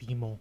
emo.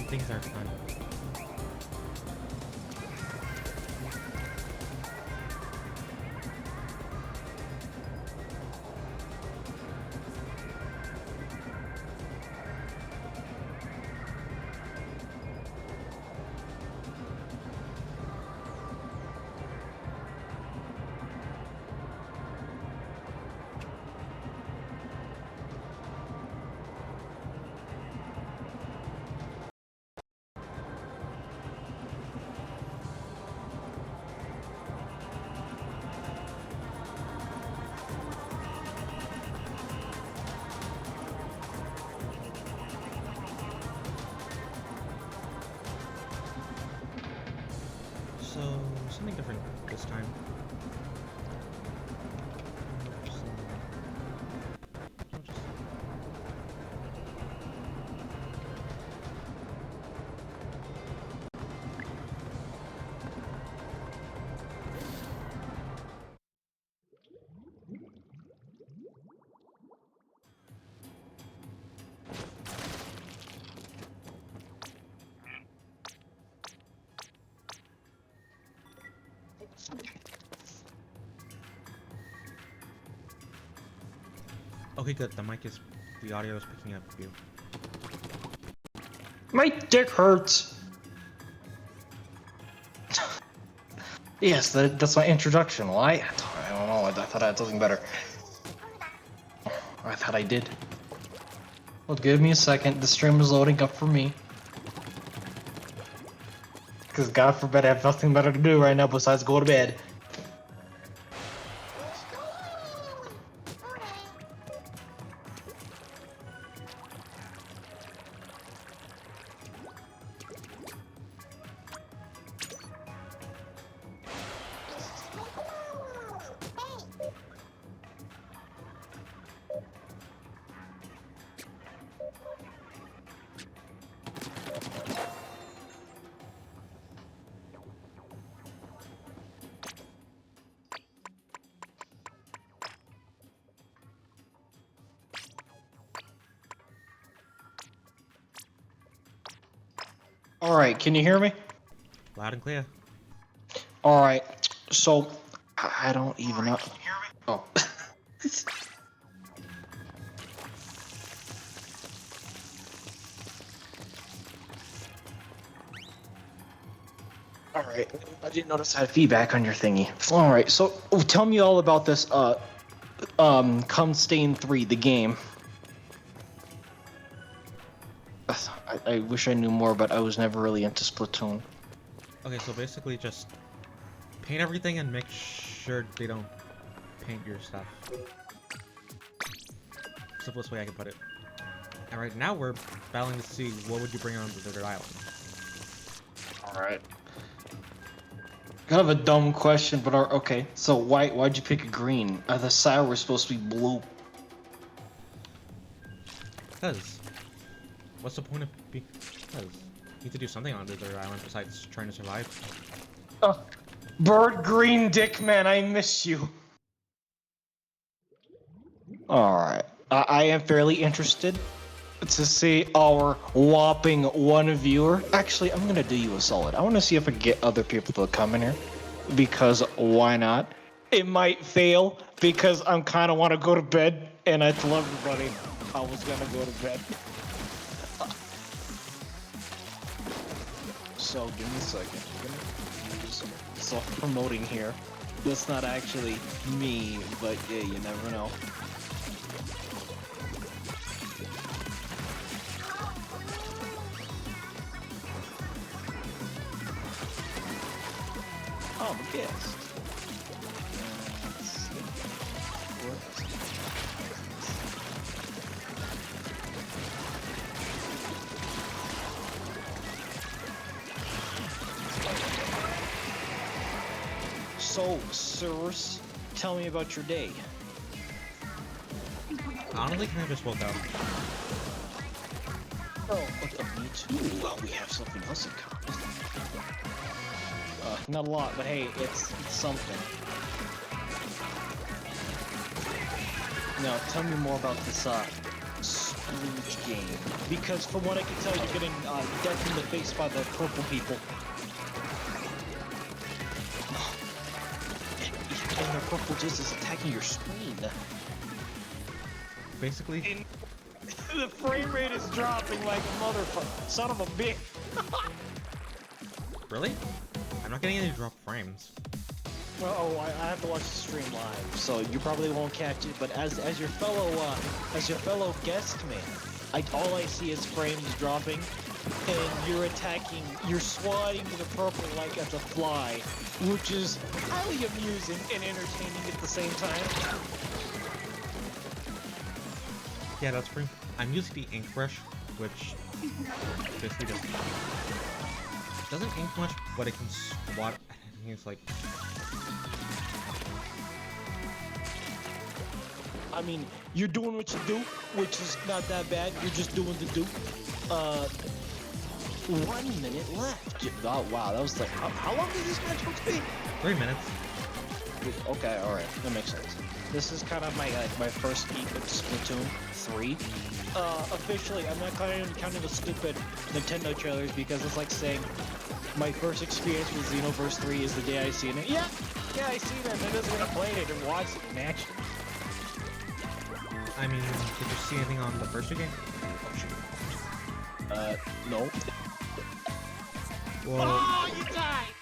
Things are fun. So, something different this time. Okay, good. The audio is picking up you. My dick hurts. Yes, that's my introduction. Why? I don't know. I thought I had something better. I thought I did. Well, give me a second. The stream is loading up for me. Because God forbid I have nothing better to do right now besides go to bed. Alright, can you hear me? Loud and clear. Alright, so I don't even know. Oh. Alright, I didn't notice I had feedback on your thingy. Alright, so tell me all about this, Come Stain 3, the game. I wish I knew more, but I was never really into Splatoon. Okay, so basically just paint everything and make sure they don't paint your stuff. Simplest way I can put it. And right now we're battling to see what would you bring on the desert island. Alright. Kind of a dumb question, but okay. So why'd you pick a green? The sour was supposed to be blue. Because what's the point of being? Because you need to do something on the desert island besides trying to survive. Bird Green Dick Man, I miss you. Alright. I am fairly interested to see our whopping one viewer. Actually, I'm gonna do you a solid. I want to see if I can get other people to come in here. Because why not? It might fail because I'm kind of want to go to bed. And I told everybody I was gonna go to bed. So give me a second. I'm gonna use self-promoting here. That's not actually me, but yeah, you never know. Oh, I'm a guest. Let's see. So, sirs, tell me about your day. Honestly, kind of just woke up. Oh, me too. Well, we have something else in common. Not a lot, but hey, it's something. Now, tell me more about this, Scrooge game. Because from what I can tell, you're getting, death in the face by the purple people. And the purple just is attacking your screen. Basically, The frame rate is dropping like a motherfucker. Son of a bitch. really? I'm not getting any drop frames. Well, I have to watch the stream live, so you probably won't catch it. But as your fellow guest man, all I see is frames dropping, and you're attacking, you're swatting the purple like it's a fly, which is highly amusing and entertaining at the same time. Yeah, that's pretty. I'm using the ink brush, which basically just doesn't ink much, but it can swat. I think it's like. I mean, you're doing what you do, which is not that bad. You're just doing the do. 1 minute left. Oh wow, that was like how long is this match supposed to be? 3 minutes. Okay, all right, that makes sense. This is kind of my first peek at Splatoon 3. Officially, I'm not counting the stupid Nintendo trailers because it's like saying my first experience with Xenoverse 3 is the day I seen it. Yeah, I seen it. I just gonna play it and watch it in action. I mean, did you see anything on the first game? Oh shoot. No. Well, Oh, you died!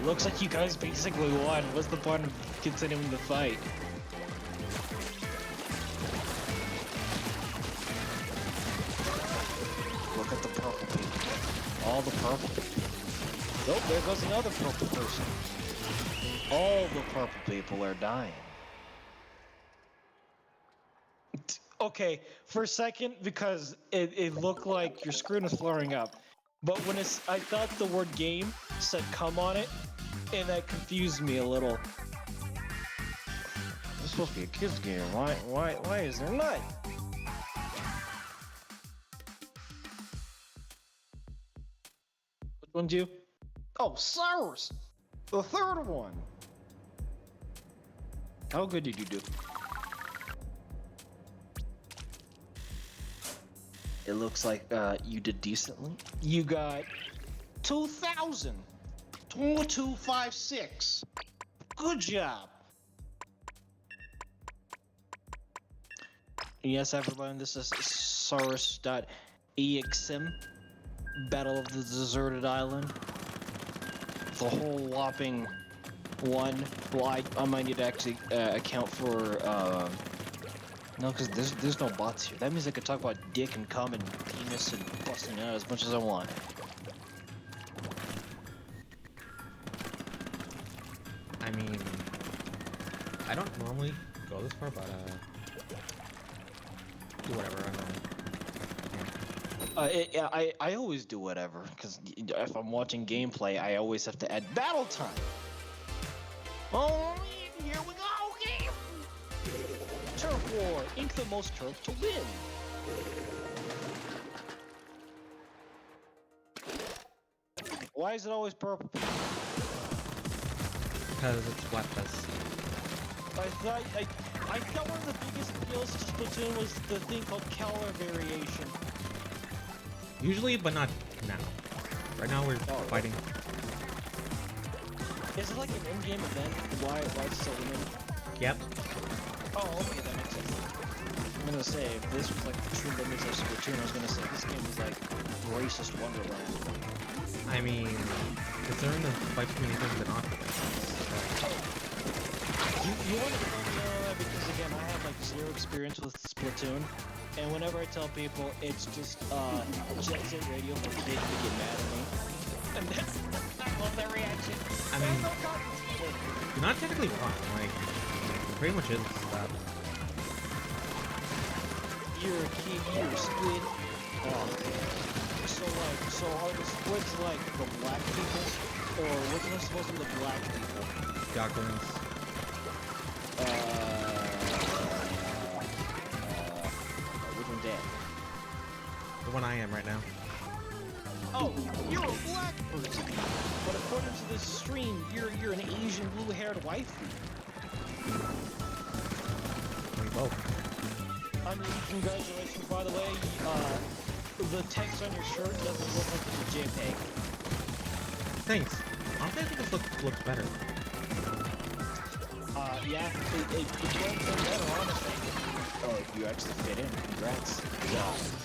Looks like you guys basically won. What's the point of continuing the fight? Look at the purple people. All the purple people. Oh, there goes another purple person. All the purple people are dying. Okay, for a second, because it looked like your screen was flaring up. But when I thought the word game said come on it, and that confused me a little. This is supposed to be a kid's game. Why is there not? Which one's you? Oh, Cyrus! The third one! How good did you do? It looks like you did decently. You got 2,000. 2256. Good job. Yes, everyone, this is Saurus.exim, Battle of the Deserted Island. The whole whopping one. Well, I might need to actually account for no, because there's no bots here. That means I could talk about dick and cum and penis and busting out as much as I want. I mean, I don't normally go this far, but do whatever. I always do whatever, because if I'm watching gameplay, I always have to add battle time. Oh, here we go, game! Turf War, ink the most turf to win. Why is it always purple? Because it's Splatfest. I thought one of the biggest deals to Splatoon was the thing called color variation. Usually, but not now. Right now we're fighting. Is it like an in-game event? Why it's so limited? Yep. Oh, okay, that makes sense. I'm gonna say, if this was like the true limits of Splatoon, I was gonna say this game is like racist wonderland. I mean, considering the fight between things and Octopus. You wanted to know that because again, I have like zero experience with Splatoon, and whenever I tell people it's just Jet Set Radio for kids to get mad at me, and I love that reaction. I mean, you're not technically wrong. Like, it pretty much is that. You're a kid, you're a squid. So are the squids like the black people, or which one's supposed to be the black people? Goblins. Which one's dead? The one I am right now. Oh, you're a black person. But according to this stream, you're an Asian blue-haired waifu. We both. I mean, congratulations, by the way. The text on your shirt doesn't look like it's a JPEG. Thanks. Honestly, I think this looks better. Yeah, it looks better, honestly. Oh, you actually fit in. Congrats.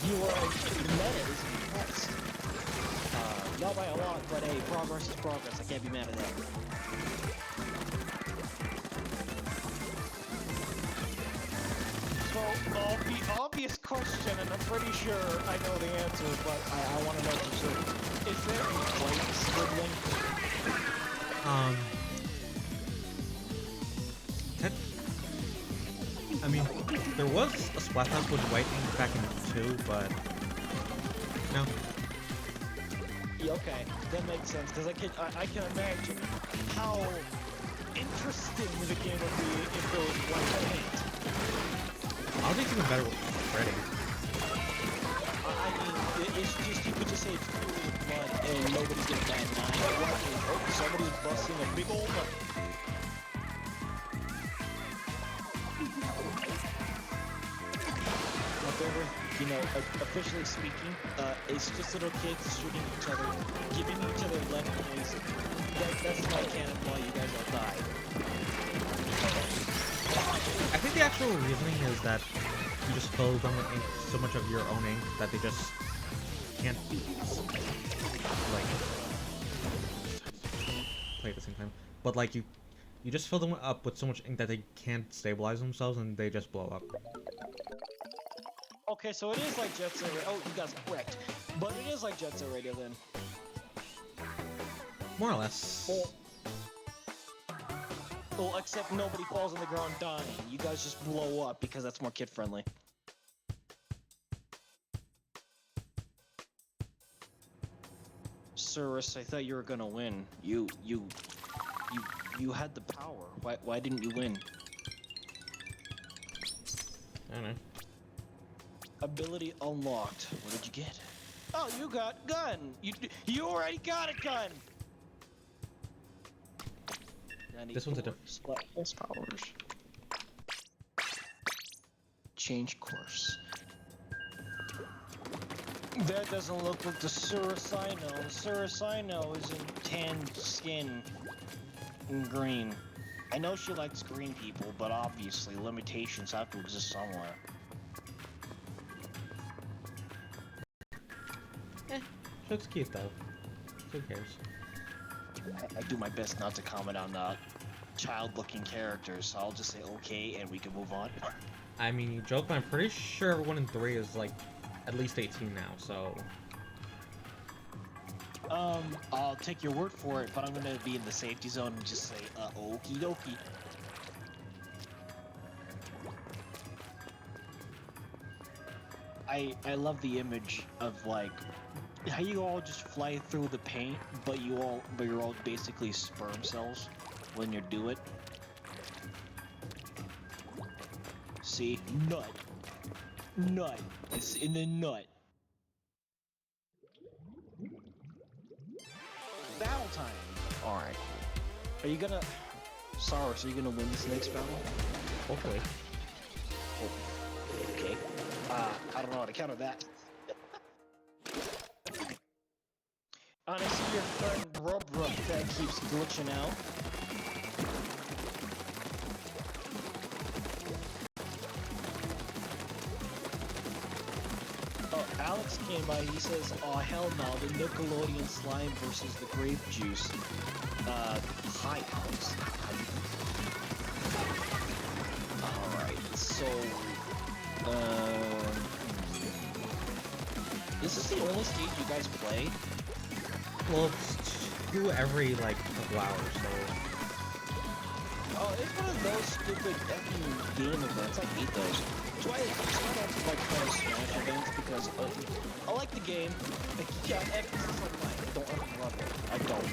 You are meta is impressed. Not by a lot, but hey, progress is progress. I can't be mad at that. So, the obvious question, and I'm pretty sure I know the answer, but I want to know for sure. Is there a white squiggling? I mean, there was a Splatfest with white ink back in 2, but no. Yeah, okay, that makes sense, because I can imagine how interesting the game would be if there was white paint. I'll think even better with spreading. I mean, it's just, you could just say it's purely blood and nobody's gonna bat an eye. Oh, somebody's busting a big old nut. However, you know, officially speaking, it's just little kids shooting each other, giving each other left noise. That's my canon while you guys all die. I think the actual reasoning is that you just fill them with ink, so much of your own ink, that they just can't, like, play at the same time. But like you just fill them up with so much ink that they can't stabilize themselves and they just blow up. Okay, so it is like Jet Set Radio. Oh, you guys wrecked. But it is like Jet Set Radio then. More or less. Well, except nobody falls on the ground dying. You guys just blow up because that's more kid friendly. Cirrus, I thought you were gonna win. You had the power. Why didn't you win? I don't know. Ability unlocked. What did you get? Oh, you got gun. You already got a gun. This one's a different. Splatfest powers. Change course. That doesn't look like the Cirrus I know. The Cirrus I know is in tan skin and green. I know she likes green people, but obviously limitations have to exist somewhere. She looks cute though. Who cares? I do my best not to comment on child-looking characters, so I'll just say okay and we can move on. I mean, you joke, but I'm pretty sure everyone in 3 is like at least 18 now, so... I'll take your word for it, but I'm gonna be in the safety zone and just say, okie dokie. I love the image of, like, how you all just fly through the paint, but you're all basically sperm cells when you do it. See? Nut. Nut. It's in the nut. Battle time! Alright. Are you gonna... Cyrus, are you gonna win this next battle? Hopefully. Oh. Okay. I don't know how to counter that. And I see your friend Rub that keeps glitching out. Oh, Alex came by, he says, oh hell no, the Nickelodeon slime versus the grape juice. Hi Alex. Alright, so... Is this the only stage you guys play? Well, it's 2 every, like, couple hours, so... Oh, it's one of those stupid effing game events. I hate those. That's why I don't like playing Smash events, because I like the game. Yeah, emphasis on like, I don't love it. I don't.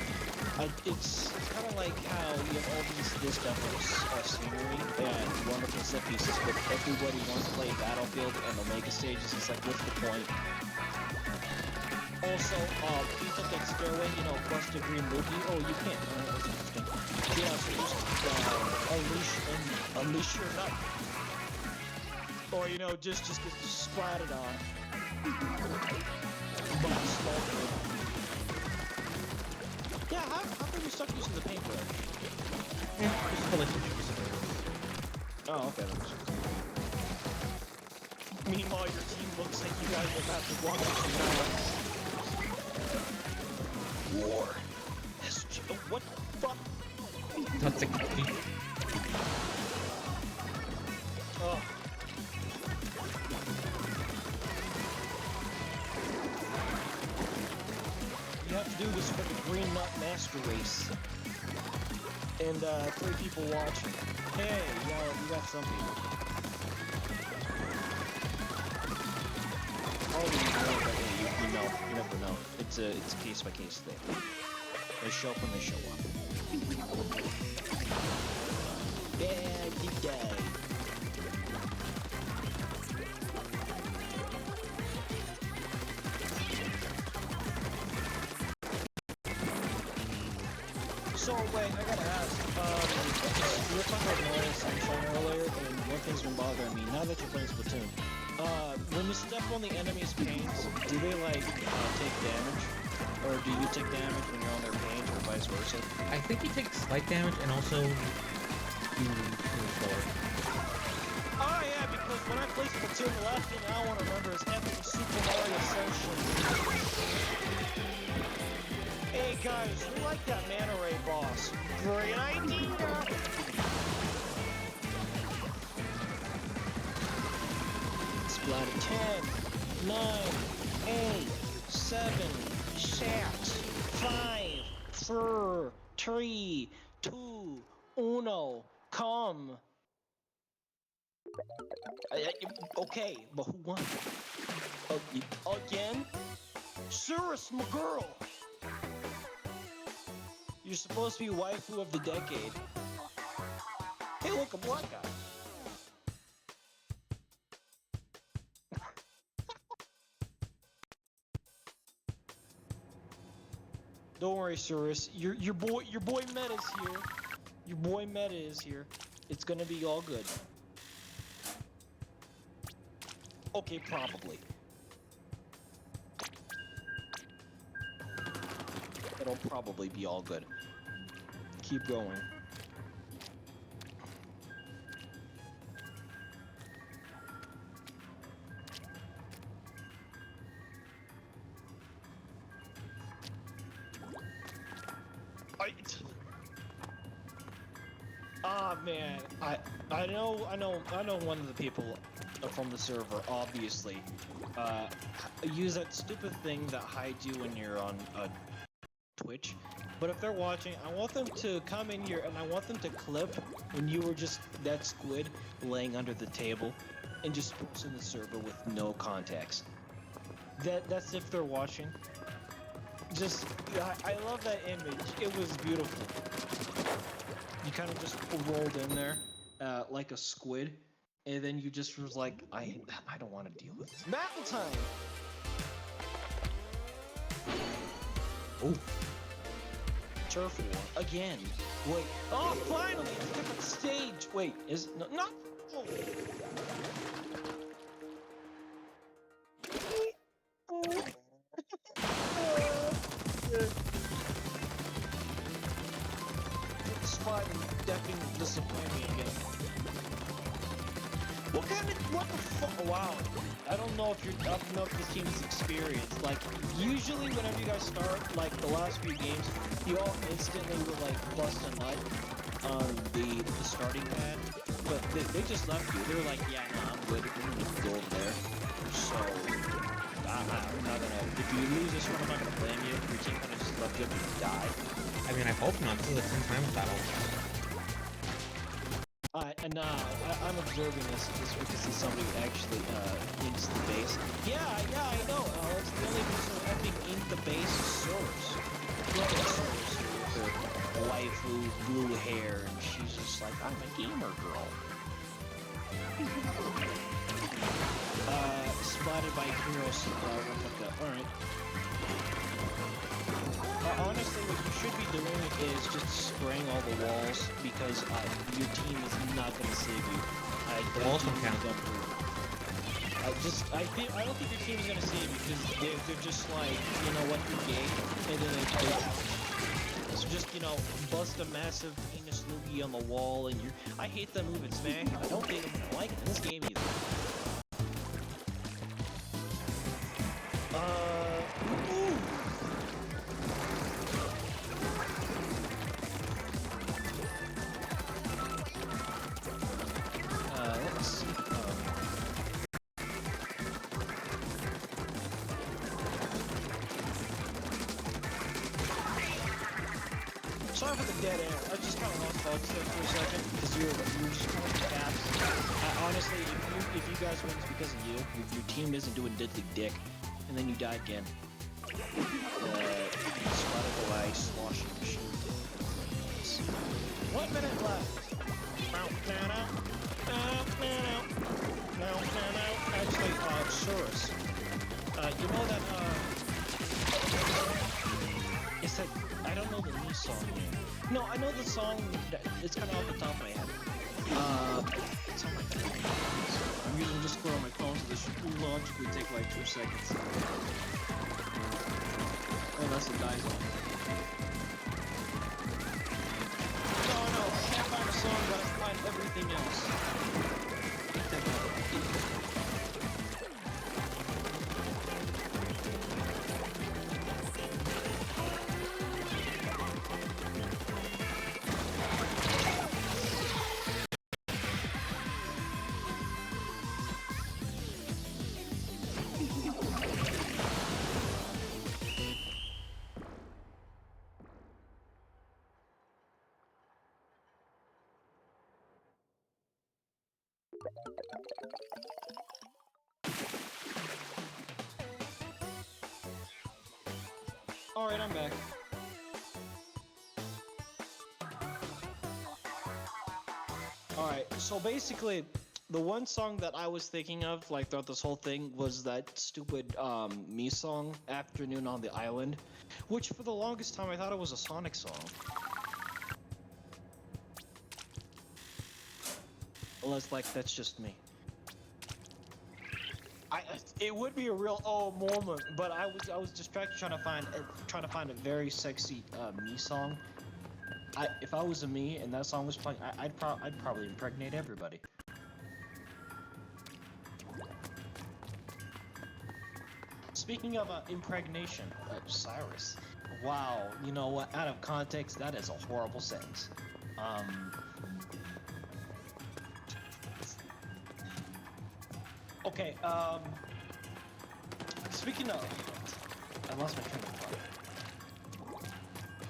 It's kind of like how you have all this diverse scenery and wonderful set pieces, but everybody wants to play Battlefield and the Mega stages. It's like, what's the point? Also, please don't get scared away, you know, plus the green movie. Oh, you can't. That's interesting. Yeah, so just unleash your nut. Or, you know, just get splatted on. Yeah, how come you stuck using the paintbrush? Yeah, just collecting trees. Oh, okay, that makes sense. Meanwhile, your team looks like you guys will have to walk into war. What the fuck? That's a Oh. You have to do this for the Green Nut Master Race. And, 3 people watching. Hey, you got some people. Oh, you know, you never know. It's a case-by-case thing. They show up when they show up. Yeah, you die. So wait, I gotta ask, we were talking about Northern Sunshine earlier, and one thing's been bothering me, now that you're playing Splatoon, when you step on the enemy's paints, do they, like, take damage? Or do you take damage when you're on their paint, or vice versa? I think you take slight damage and also you move forward. Oh yeah, because when I play Splatoon, the last thing I want to remember is having Super Mario Sunshine. Hey guys, we like that manta ray boss. Great idea. Splat 10, 9, 8, 7, 6, 5, 4, 3, 2, 1, come. Okay, but who won? Again? Cirrus, my girl! You're supposed to be waifu of the decade. Hey, look, a black guy. Don't worry, Cirrus. Your boy Meta's here. Your boy Meta is here. It's gonna be all good. Okay, probably. It'll probably be all good. Keep going. Ah man, I know one of the people from the server, obviously, use that stupid thing that hides you when you're on Twitch. But if they're watching, I want them to come in here and I want them to clip when you were just that squid laying under the table and just post in the server with no context. That's if they're watching. Just, I love that image. It was beautiful. You kind of just rolled in there like a squid, and then you just was like, I don't want to deal with this. Battle time! Oh. Turf war again. Wait. Oh, finally, a different stage. Wait, is no. Oh. Spot definitely disappointed me again. What the fuck? Wow. I don't know if this team is experienced. Like, usually whenever you guys start, like, the last few games, you all instantly would, like, bust a nut on the starting pad. But they just left you. They were like, yeah, nah, I'm good. I'm gonna go over there. So, I'm not gonna... If you lose this one, I'm not gonna blame you. Your team kind of just left you to die. I mean, I hope not. This is a 10 times battle. I'm observing this just because somebody actually inks the base. Yeah, I know. That's the only person who epic ink the base is Source. Source with her waifu blue hair, and she's just like, I'm a gamer girl. Spotted by Kuros replica. Alright. Honestly, what you should be doing is just spraying all the walls because your team is not going to save you. The walls don't count. I don't think your team is going to save you because they're just like, you know what, you're gay, and then they so just, you know, bust a massive penis loogie on the wall, and I hate that move in Smash. I don't think I'm going to like it in this game either. Sorry for the dead air. I just kind of lost focus there for a second because you were just kind of caps. Honestly, if you guys win, it's because of you. Your team isn't doing diddly dick, and then you die again. Spotted the ice, sloshing machine. 1 minute left. Actually, Surus. You know that it's like, I don't know the new song name. No, I know the song, it's kind of off the top of my head. It's on my phone. I'm using Discord on my phone, so this should logically take like 2 seconds. Unless it dies on. No, I can't find a song, but I can find everything else. Alright, I'm back. Alright, so basically, the one song that I was thinking of, like, throughout this whole thing was that stupid, Me song, Afternoon on the Island, which for the longest time I thought it was a Sonic song. Unless, like, that's just me. It would be a real moment, but I was distracted trying to find a very sexy Me song. If I was a Me and that song was playing, I'd probably impregnate everybody. Speaking of impregnation, Cyrus. Wow, you know what? Out of context, that is a horrible sentence. Okay, speaking of... I lost my train of thought.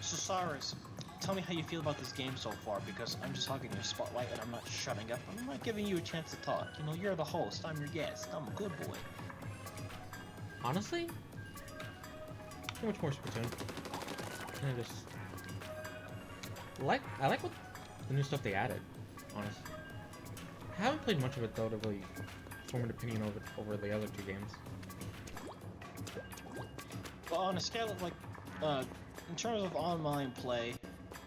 So, Cyrus, tell me how you feel about this game so far, because I'm just hogging your spotlight and I'm not shutting up. I'm not giving you a chance to talk. You know, you're the host, I'm your guest. I'm a good boy. Honestly, so much more Splatoon. I just I like what the new stuff they added. Honestly, I haven't played much of it though to really form an opinion over the other two games. Well, on a scale of like, in terms of online play,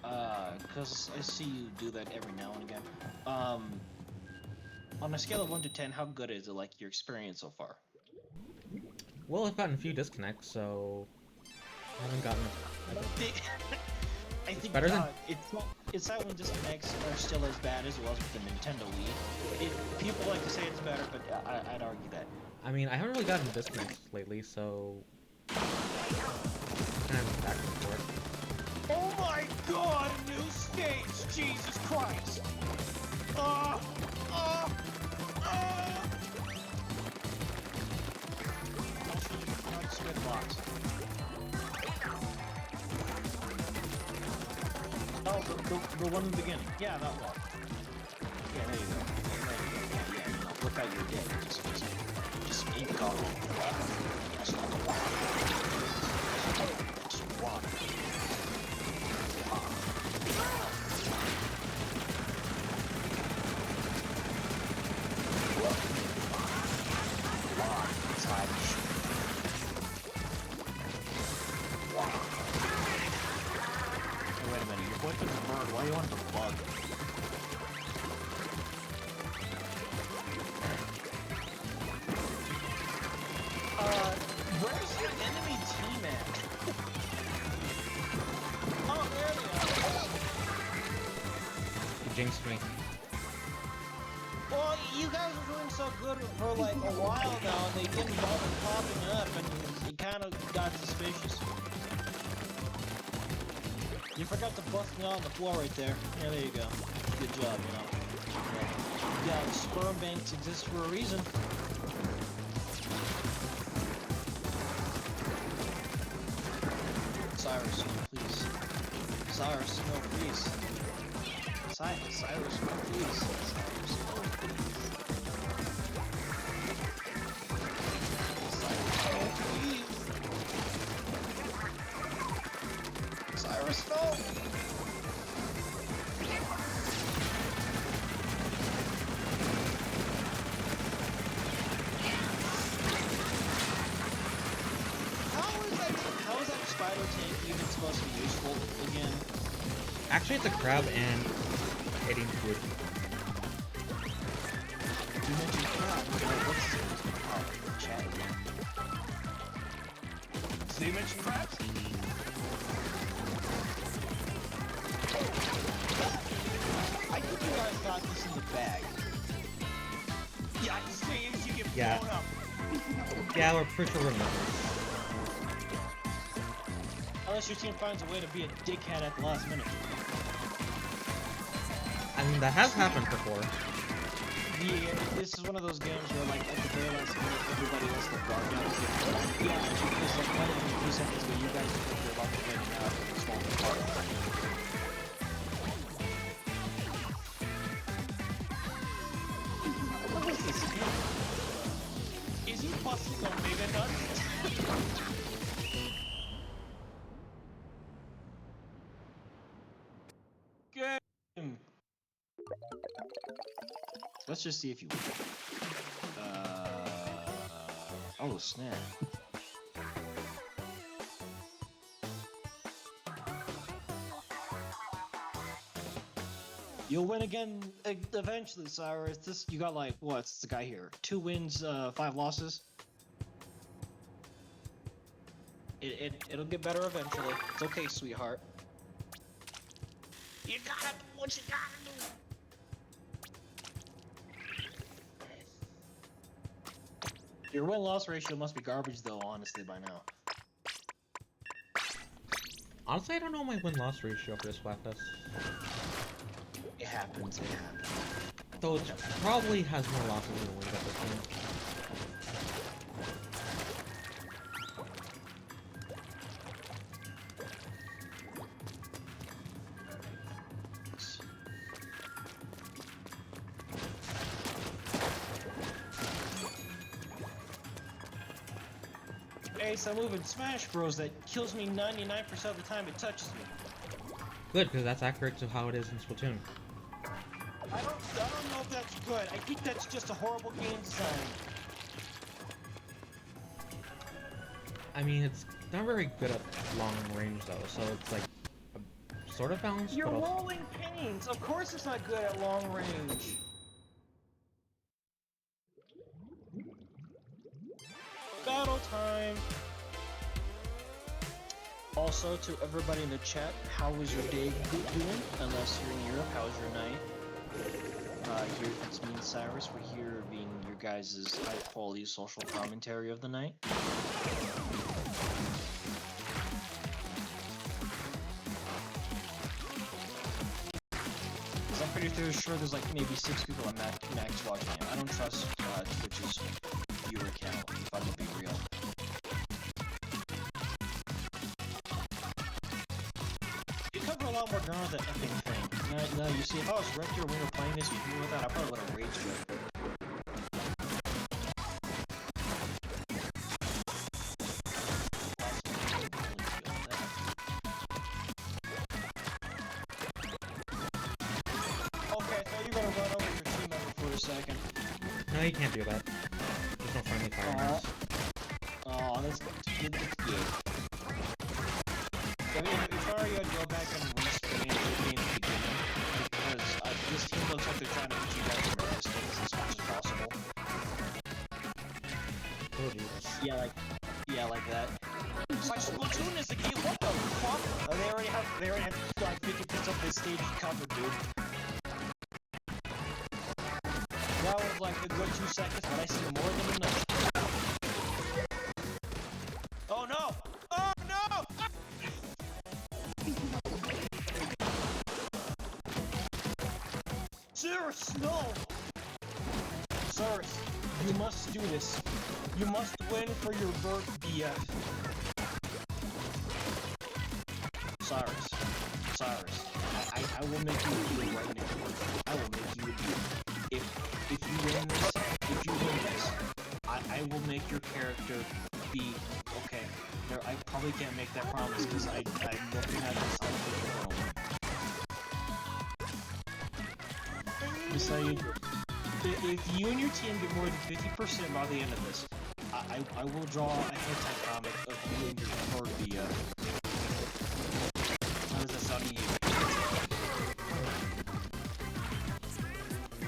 because I see you do that every now and again. On a scale of 1 to 10, how good is it? Like your experience so far? Well, I've gotten a few disconnects, so I haven't gotten. I think better than it's that when disconnects are still as bad as it was with the Nintendo Wii. People like to say it's better, but I'd argue that. I mean, I haven't really gotten disconnects lately, so kind of back and forth. Oh my God! New stage! Jesus Christ! Squid blocks. Oh, the one in the beginning. Yeah, that one. Yeah, there you go. Yeah, you know, look out your dick. Just ink all over. Just water. Wait a minute, your boyfriend's a bird. Why do you want him to bug? Where's your enemy team at? Oh, there they are. You jinxed me. Well, you guys were doing so good for like a while now, and they didn't bother popping up, and it kind of got suspicious. You forgot to bust me out on the floor right there. Yeah, there you go. Good job, you know. Yeah, sperm banks exist for a reason. Cyrus, no, please. Cyrus, no, please. Cyrus, no, please. Cyrus, no, please. Cyrus, no! How is that spider tank even supposed to be useful again? Actually, it's a crab and eating food. You mentioned crab. What's chat again? So you mentioned crabs? I think you guys got this in the bag. Yeah, as soon as you get blown up. Yeah, we're pretty sure we're not. Unless your team finds a way to be a dickhead at the last minute. I mean, that has happened before. Yeah, this is one of those games where, like, at the very last minute, everybody wants to guard down and get yeah, it's like one of the few seconds where you guys think you're about to win and now it's falling apart. Game. Let's just see if you. Oh snap. You'll win again eventually, Cyrus. This you got like what's the guy here? 2 wins, 5 losses. It'll get better eventually. It's okay, sweetheart. You gotta do what you gotta do. Your win-loss ratio must be garbage, though. Honestly, by now. Honestly, I don't know my win-loss ratio for this Splatfest. It happens. It happens. Though it probably has more losses than wins at this point. Ace, I move in Smash Bros. That kills me 99% of the time it touches me. Good, because that's accurate to how it is in Splatoon. I don't know if that's good. I think that's just a horrible game design. I mean, it's not very good at long range though, so it's like sort of balanced. You're but also... rolling pains. Of course, it's not good at long range. Battle time. Also, to everybody in the chat, how was your day doing? Unless you're in Europe, how was your night? Here it's me and Cyrus. We're here being your guys' high-quality social commentary of the night. I'm pretty sure there's like maybe 6 people at max watching it. I don't trust Twitch's viewer count, if I'm gonna be real. You cover a lot more ground with that effing thing. No, you see, if I was Rector when we were playing this with you with that, I probably would have rage quit. Okay, I thought you were gonna run over your team member for a second. No, you can't do that. There's no friendly fire moves. Oh, that's good. I mean, if I were you, I'd go back and respawn the game at the beginning, because this team looks like they're trying to get you guys from a distance as much as possible. Oh, Jesus. Yeah, like that. It's like Splatoon is the game. What the fuck? They already have 50% of this stage covered, dude. That was like a good 2 seconds, but I see more than enough. Oh no! Oh no! Cyrus, no! Cyrus, you must do this. You must win for your birth, BF. Cyrus, I will make you a deal right now. I will make you a deal. If you win this, I will make your character be okay. I probably can't make that promise because I'm looking at this. If you and your team get more than 50% by the end of this, I will draw a hentai comic of you and your bird via. How does that sound to you?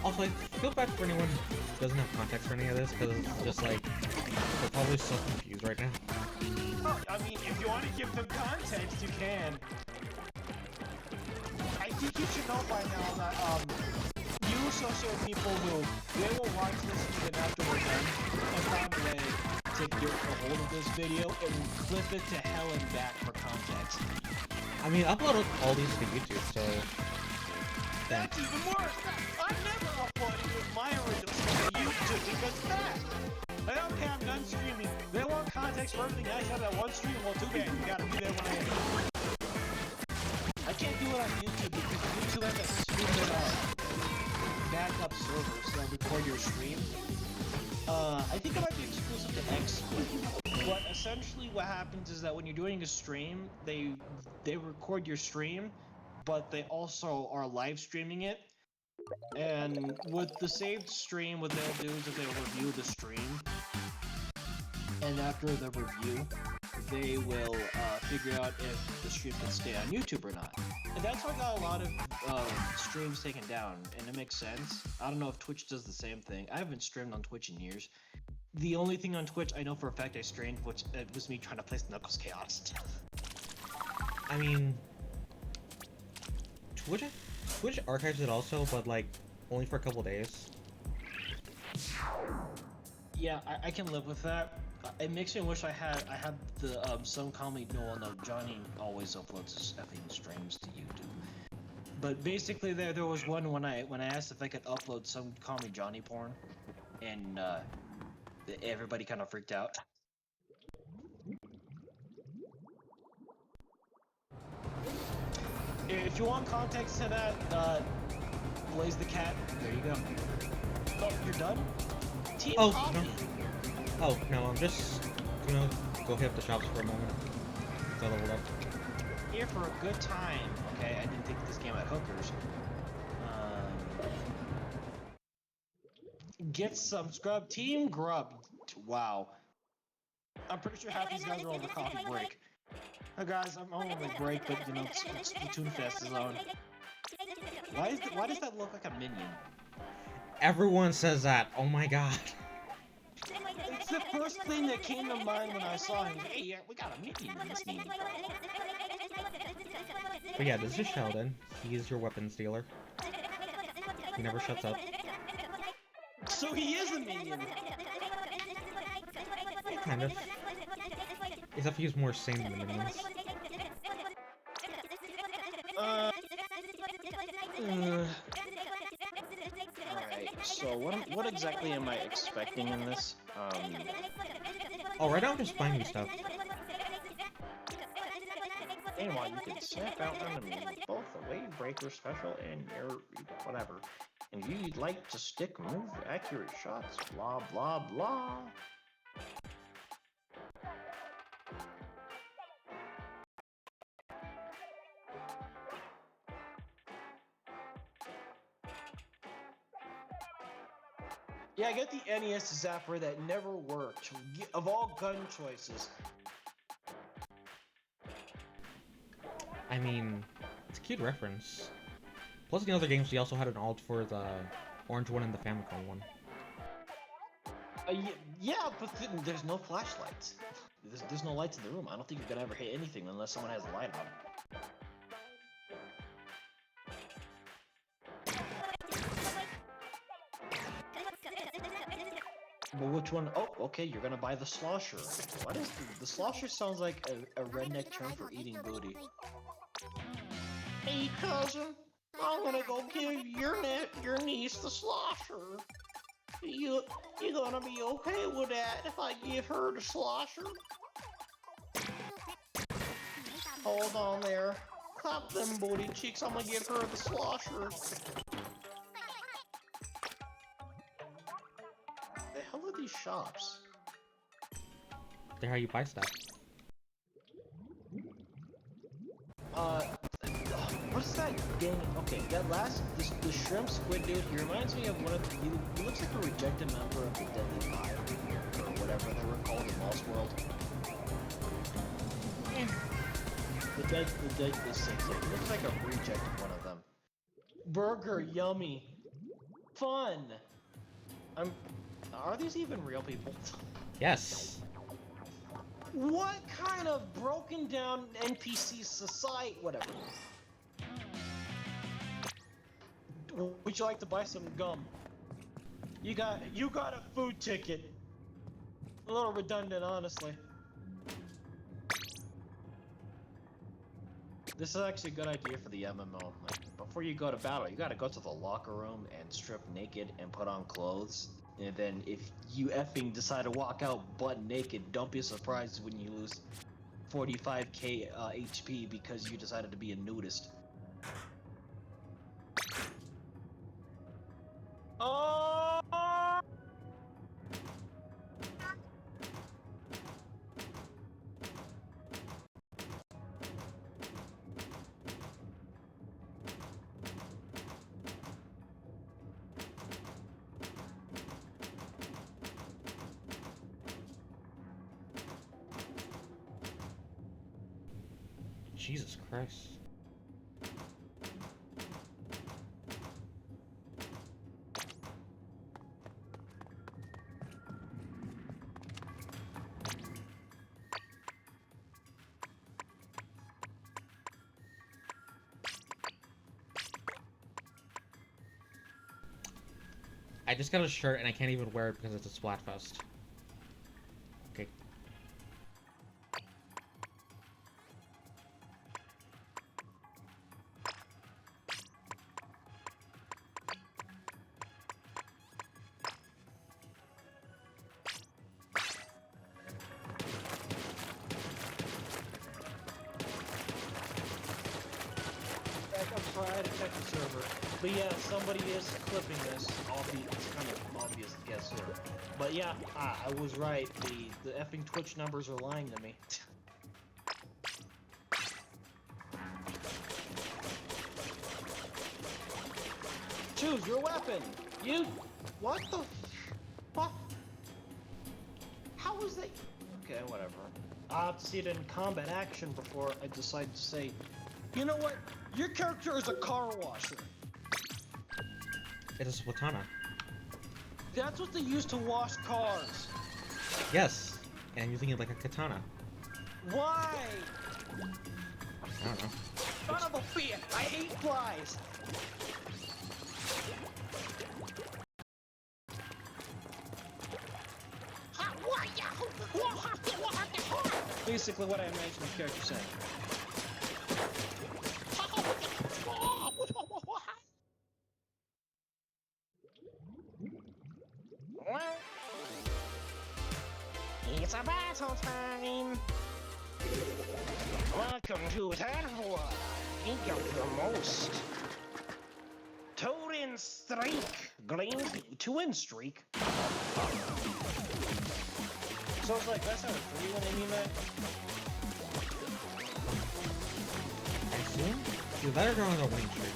Also, I feel bad for anyone who doesn't have context for any of this, because it's just like, they're probably so confused right now. Oh, I mean, if you want to give them context, you can. I think you should know by now that, you associate with people who, they will watch this even after we're done, and find a way to get a hold of this video and clip it to hell and back for context. I mean, upload all these to YouTube, so... That's even worse! I'm never uploading with my original stuff to YouTube because that! And okay, I'm done streaming. They want context for everything I have that one stream. Well, too bad. You gotta be there when I am. I can't do it on YouTube because YouTube has that stupid backup servers that record your stream. I think it might be exclusive to XSplit. But essentially, what happens is that when you're doing a stream, they record your stream, but they also are live streaming it. And with the saved stream, what they'll do is that they'll review the stream, and after the review, they will figure out if the stream can stay on YouTube or not. And that's why I got a lot of streams taken down, and it makes sense. I don't know if Twitch does the same thing. I haven't streamed on Twitch in years. The only thing on Twitch I know for a fact I streamed, which was me trying to play Knuckles Chaos. I mean, Twitch archives it also, but like only for a couple days. Yeah, I can live with that. It makes me wish I had the some comedy. No, Johnny always uploads his effing streams to YouTube. But basically, there was one when I asked if I could upload some comedy Johnny porn, and everybody kind of freaked out. If you want context to that, Blaze the Cat. There you go. Oh, you're done. Team Coffee. No. Oh no, I'm just gonna go hit up the shops for a moment. So leveled up. Here for a good time. Okay, I didn't think this game had hookers. Get some scrub. Team Grub. Wow. I'm pretty sure half these guys are on the coffee break. Hey guys, I'm on a break, but you know, Splatoon Fest is on. Why does that look like a minion? Everyone says that. Oh my god. It's the first thing that came to mind when I saw him. Hey, yeah, we got a minion in this game. But yeah, this is Sheldon. He's your weapons dealer. He never shuts up. So he is a minion. Kind of. Except he's more sane than the minions. Alright, so what exactly am I expecting in this? Oh, right now I'm just buying you stuff. Meanwhile, you can snap out enemies with both the Wave Breaker special and your whatever. And if you'd like to stick move accurate shots, blah blah blah. Yeah, I get the NES Zapper that never worked. Of all gun choices. I mean, it's a cute reference. Plus in the other games, we also had an alt for the orange one and the Famicom one. Yeah, but there's no flashlights. There's no lights in the room. I don't think you're gonna ever hit anything unless someone has a light on. Well, which one? Oh, okay, you're gonna buy the slosher. What is the slosher? Sounds like a redneck term for eating booty. Hey, cousin, I'm gonna go give your niece the slosher. You gonna be okay with that if I give her the slosher? Hold on there. Clap them booty cheeks. I'm gonna give her the slosher. The hell are these shops? They're how you buy stuff. What's that game? Okay, that the shrimp squid dude, he reminds me of one of he looks like a rejected member of the Deadly Five, or whatever they were called in Lost World. The six. It looks like a reject one of them. Burger, yummy. Fun! Are these even real people? Yes. What kind of broken down NPC society? Whatever. Would you like to buy some gum? You got a food ticket. A little redundant, honestly. This is actually a good idea for the MMO. Like, before you go to battle, you gotta go to the locker room and strip naked and put on clothes. And then if you effing decide to walk out butt naked, don't be surprised when you lose 45k HP because you decided to be a nudist. Oh! Jesus Christ. I just got a shirt and I can't even wear it because it's a Splatfest. Okay. I'm sorry, I had to check the server. But yeah, somebody is clipping this. It's kind of obvious to guess who. But yeah, I was right. The effing Twitch numbers are lying to me. Choose your weapon! You... What the... Fuck? How was that... Okay, whatever. I'll have to see it in combat action before I decide to say... You know what? Your character is a car washer. It is Splatana. That's what they use to wash cars. Yes, and I'm using it like a katana. Why? I don't know. Son of a bitch! I hate flies! Basically what I imagine the character saying. It's a battle time! Welcome to Tanhua! Think of the most. Two-in streak! Gleams two-in streak? So it's like, that's not free when they mean that? I assume? You better go on a winning streak.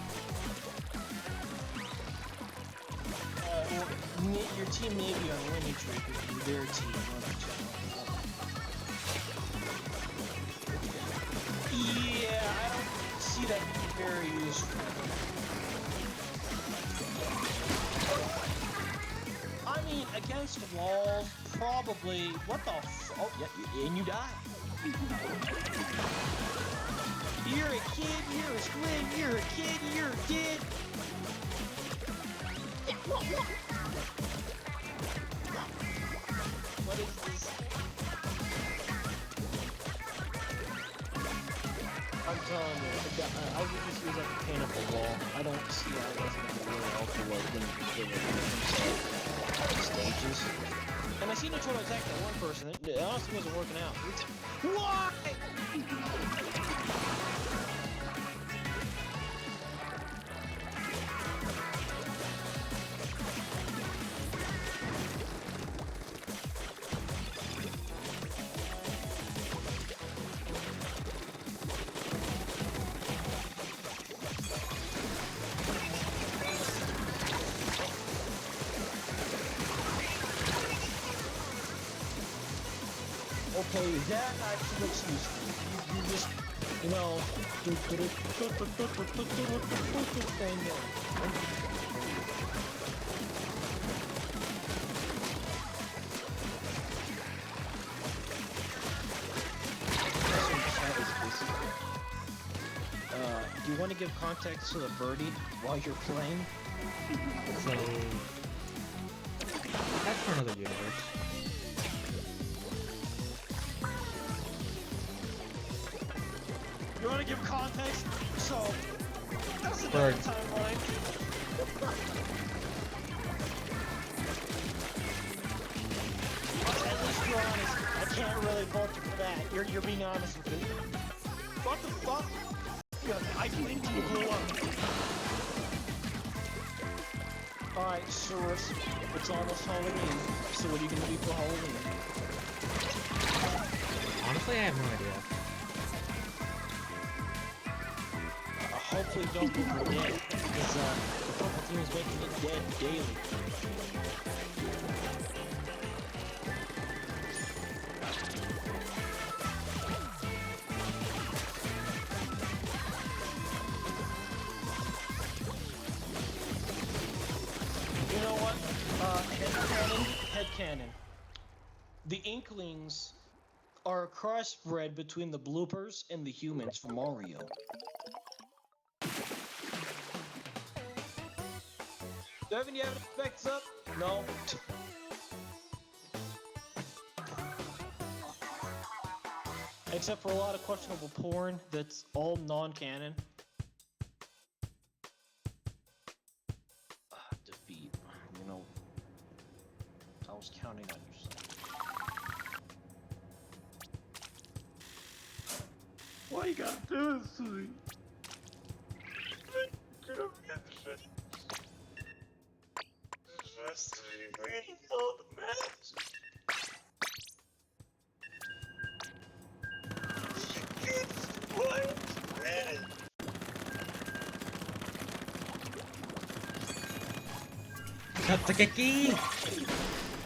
Your team may be on a winning streak if you're their team. Yeah, I don't see that being very useful. I mean, against walls, probably. What the f? Oh, yeah, and you die. You're a kid, you're a squid, you're a kid, you're a kid. What is this? I'm telling you, I would just use like a paint up a wall. I don't see how that's going to really help the world when the stages. And I seen you try to attack that one person. It honestly wasn't working out. Why? Okay, that actually looks useful. You just, you know, thing there. Do you want to give context to the birdie while you're playing? So... that's for another universe. You want to give context? So, that's a Bird. different timeline. At least you're honest. I can't really fault you for that. You're being honest with me. What the fuck? Yeah, I blinked and you blew up. Alright, Cirrus. It's almost Halloween. So what are you gonna do for Halloween? Honestly, I have no idea. Hopefully don't go for dead, because the purple team is making it dead daily. Headcanon. The Inklings are a crossbred between the bloopers and the humans from Mario. Devin, you have any specs up? No. Except for a lot of questionable porn that's all non-canon. Defeat. You know, I was counting on your side. Why you gotta do this to me? Katsukeki!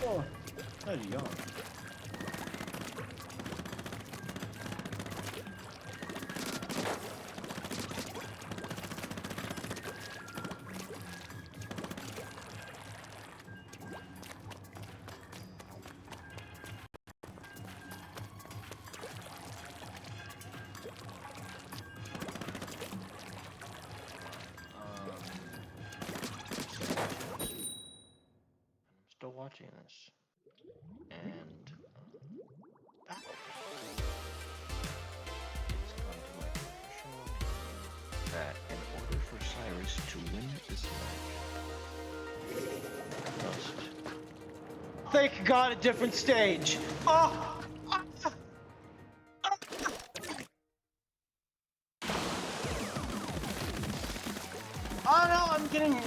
Oh, how young. Still watching this, and that in order for Cyrus to win this match, must. Thank God, a different stage. Oh. Oh no, I'm getting.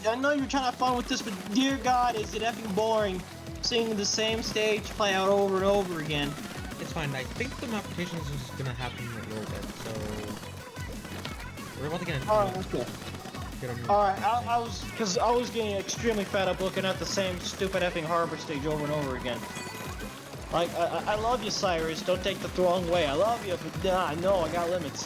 I know you're trying to have fun with this, but dear God, is it effing boring seeing the same stage play out over and over again. It's fine. I think the modifications is just gonna happen in a little bit, so we're about to get into Alright, that's cool. Alright, I was getting extremely fed up looking at the same stupid effing harbor stage over and over again. Like, I love you, Cyrus. Don't take the wrong way. I love you, but nah, no, I got limits.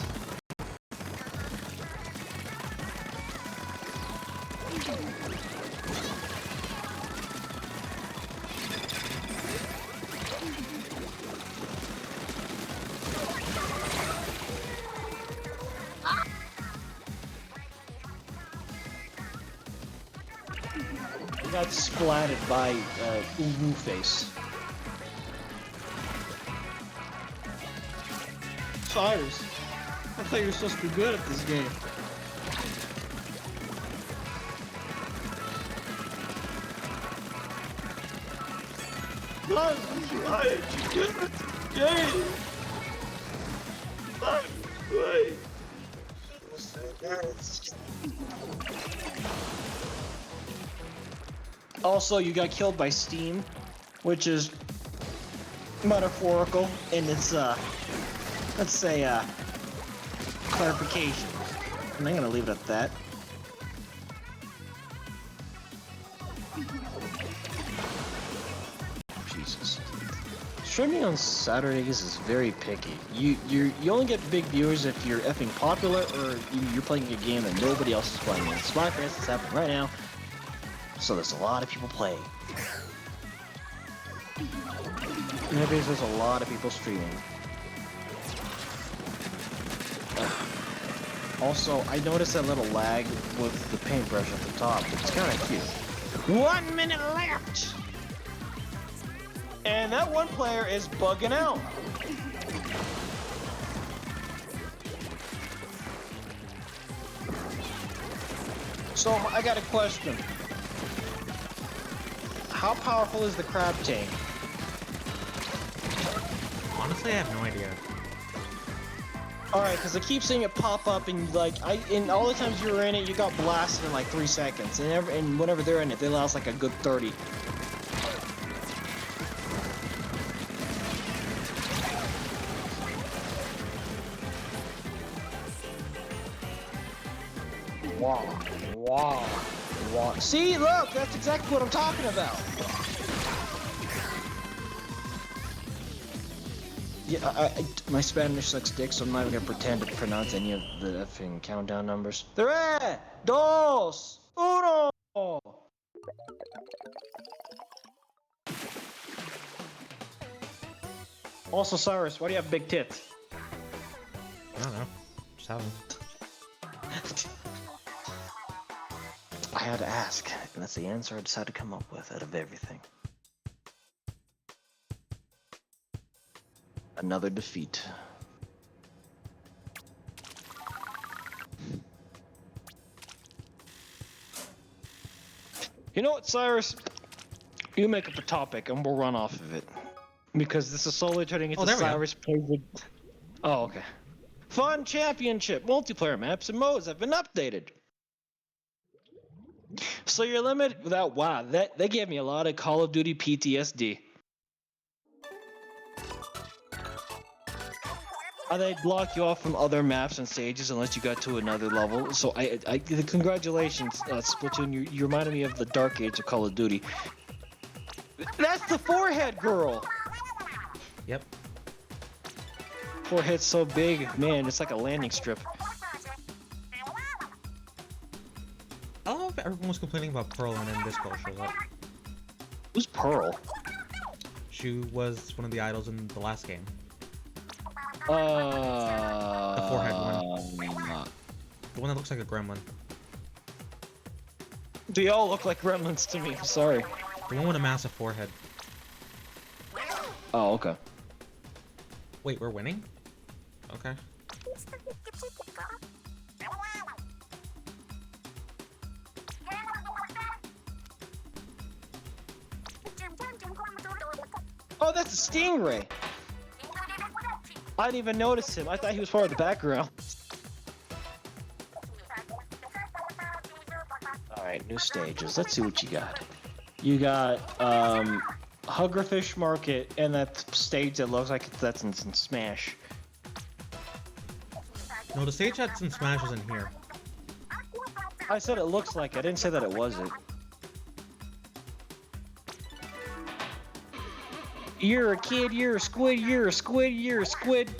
I got splatted by Uwu Face. Cyrus, I thought you were supposed to be good at this game. Why did you do this game? Why? Also, you got killed by steam, which is metaphorical in its, let's say, clarification. And I'm gonna leave it at that. Jesus. Streaming on Saturdays is very picky. You only get big viewers if you're effing popular or you're playing a game that nobody else is playing. And Splatfest is happening right now. So there's a lot of people playing. Nowadays there's a lot of people streaming. Also, I noticed that little lag with the paintbrush at the top. It's kind of cute. 1 minute left! And that one player is bugging out. So, I got a question. How powerful is the crab tank? Honestly, I have no idea. Alright, because I keep seeing it pop up, and like, in all the times you were in it, you got blasted in like 3 seconds, and whenever they're in it, they last like a good 30. Wow. See, look, that's exactly what I'm talking about. Yeah, my Spanish sucks dick, so I'm not even gonna pretend to pronounce any of the effing countdown numbers. 3, 2, 1. Also, Cyrus, why do you have big tits? I don't know. Just have them. I had to ask, and that's the answer I decided to come up with out of everything. Another defeat. You know what, Cyrus? You make up a topic and we'll run off of it. Because this is slowly turning into Cyrus plays with... Oh, okay. Fun Championship! Multiplayer maps and modes have been updated. So you're limited without... Wow, that gave me a lot of Call of Duty PTSD. They'd block you off from other maps and stages unless you got to another level. So congratulations, Splatoon. You reminded me of the dark age of Call of Duty. That's the forehead girl. Yep. Forehead's so big, man. It's like a landing strip. I don't know if everyone was complaining about Pearl and then this girl shows up. Who's Pearl? She was one of the idols in the last game. The forehead one. The one that looks like a gremlin. They all look like gremlins to me. Sorry. The one with a massive forehead. Oh, okay. Wait, we're winning? Okay. Oh, that's a stingray. I didn't even notice him. I thought he was part of the background. Alright, new stages. Let's see what you got. You got, Huggerfish Market and that stage that looks like that's in Smash. No, the stage that's in Smash isn't here. I said it looks like it. I didn't say that it wasn't. You're a kid, you're a squid, you're a squid, you're a squid.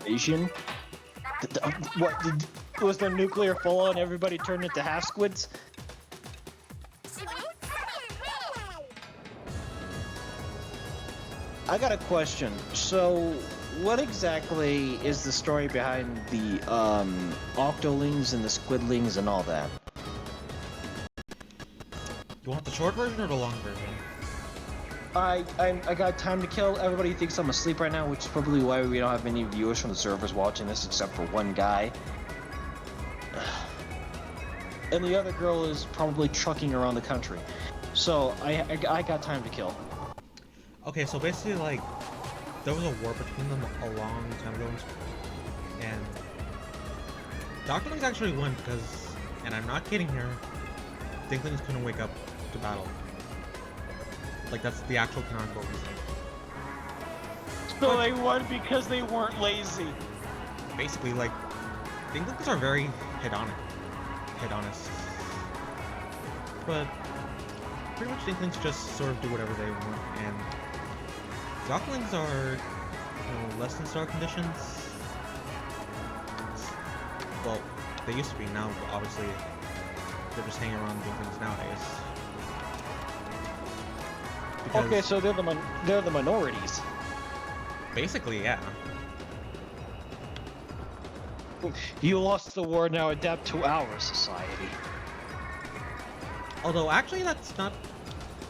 Asian? What? Was there nuclear fallout and everybody turned into half squids? I got a question. So, what exactly is the story behind the octolings and the squidlings and all that? You want the short version or the long version? I got time to kill. Everybody thinks I'm asleep right now, which is probably why we don't have any viewers from the servers watching this except for one guy. And the other girl is probably trucking around the country. So I got time to kill. Okay, so basically, like, there was a war between them a long time ago, and Dr. Lynx actually won because, and I'm not kidding here, Dinklings couldn't wake up to battle. Like, that's the actual canonical reason. So they won because they weren't lazy. Basically, like, Dinklings are very hedonists. But pretty much Dinklings just sort of do whatever they want, and Docklings are, less than star conditions. Well, they used to be. Now, obviously, they're just hanging around Dinklings nowadays. Because okay, so they're the minorities. Basically, yeah. You lost the war, now adapt to our society. Although, actually, that's not...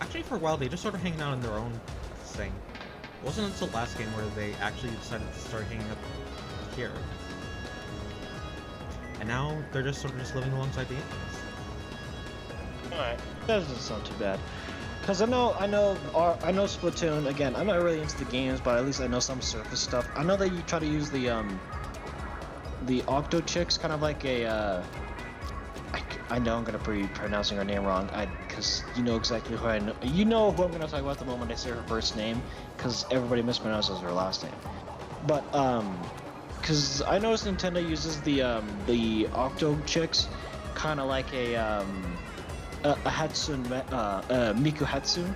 Actually, for a while, they just sort of hanging out in their own thing. It wasn't until last game where they actually decided to start hanging up here. And now, they're just sort of just living alongside the Indians. Alright, that doesn't sound too bad. Cause I know Splatoon, again, I'm not really into the games, but at least I know some surface stuff. I know that you try to use the Octo Chicks, kind of like a, I know I'm gonna be pronouncing her name wrong, cause you know exactly who I know. You know who I'm gonna talk about the moment I say her first name, cause everybody mispronounces her last name. But, cause I noticed Nintendo uses the Octo Chicks, kind of like a Hatsune, Miku Hatsune.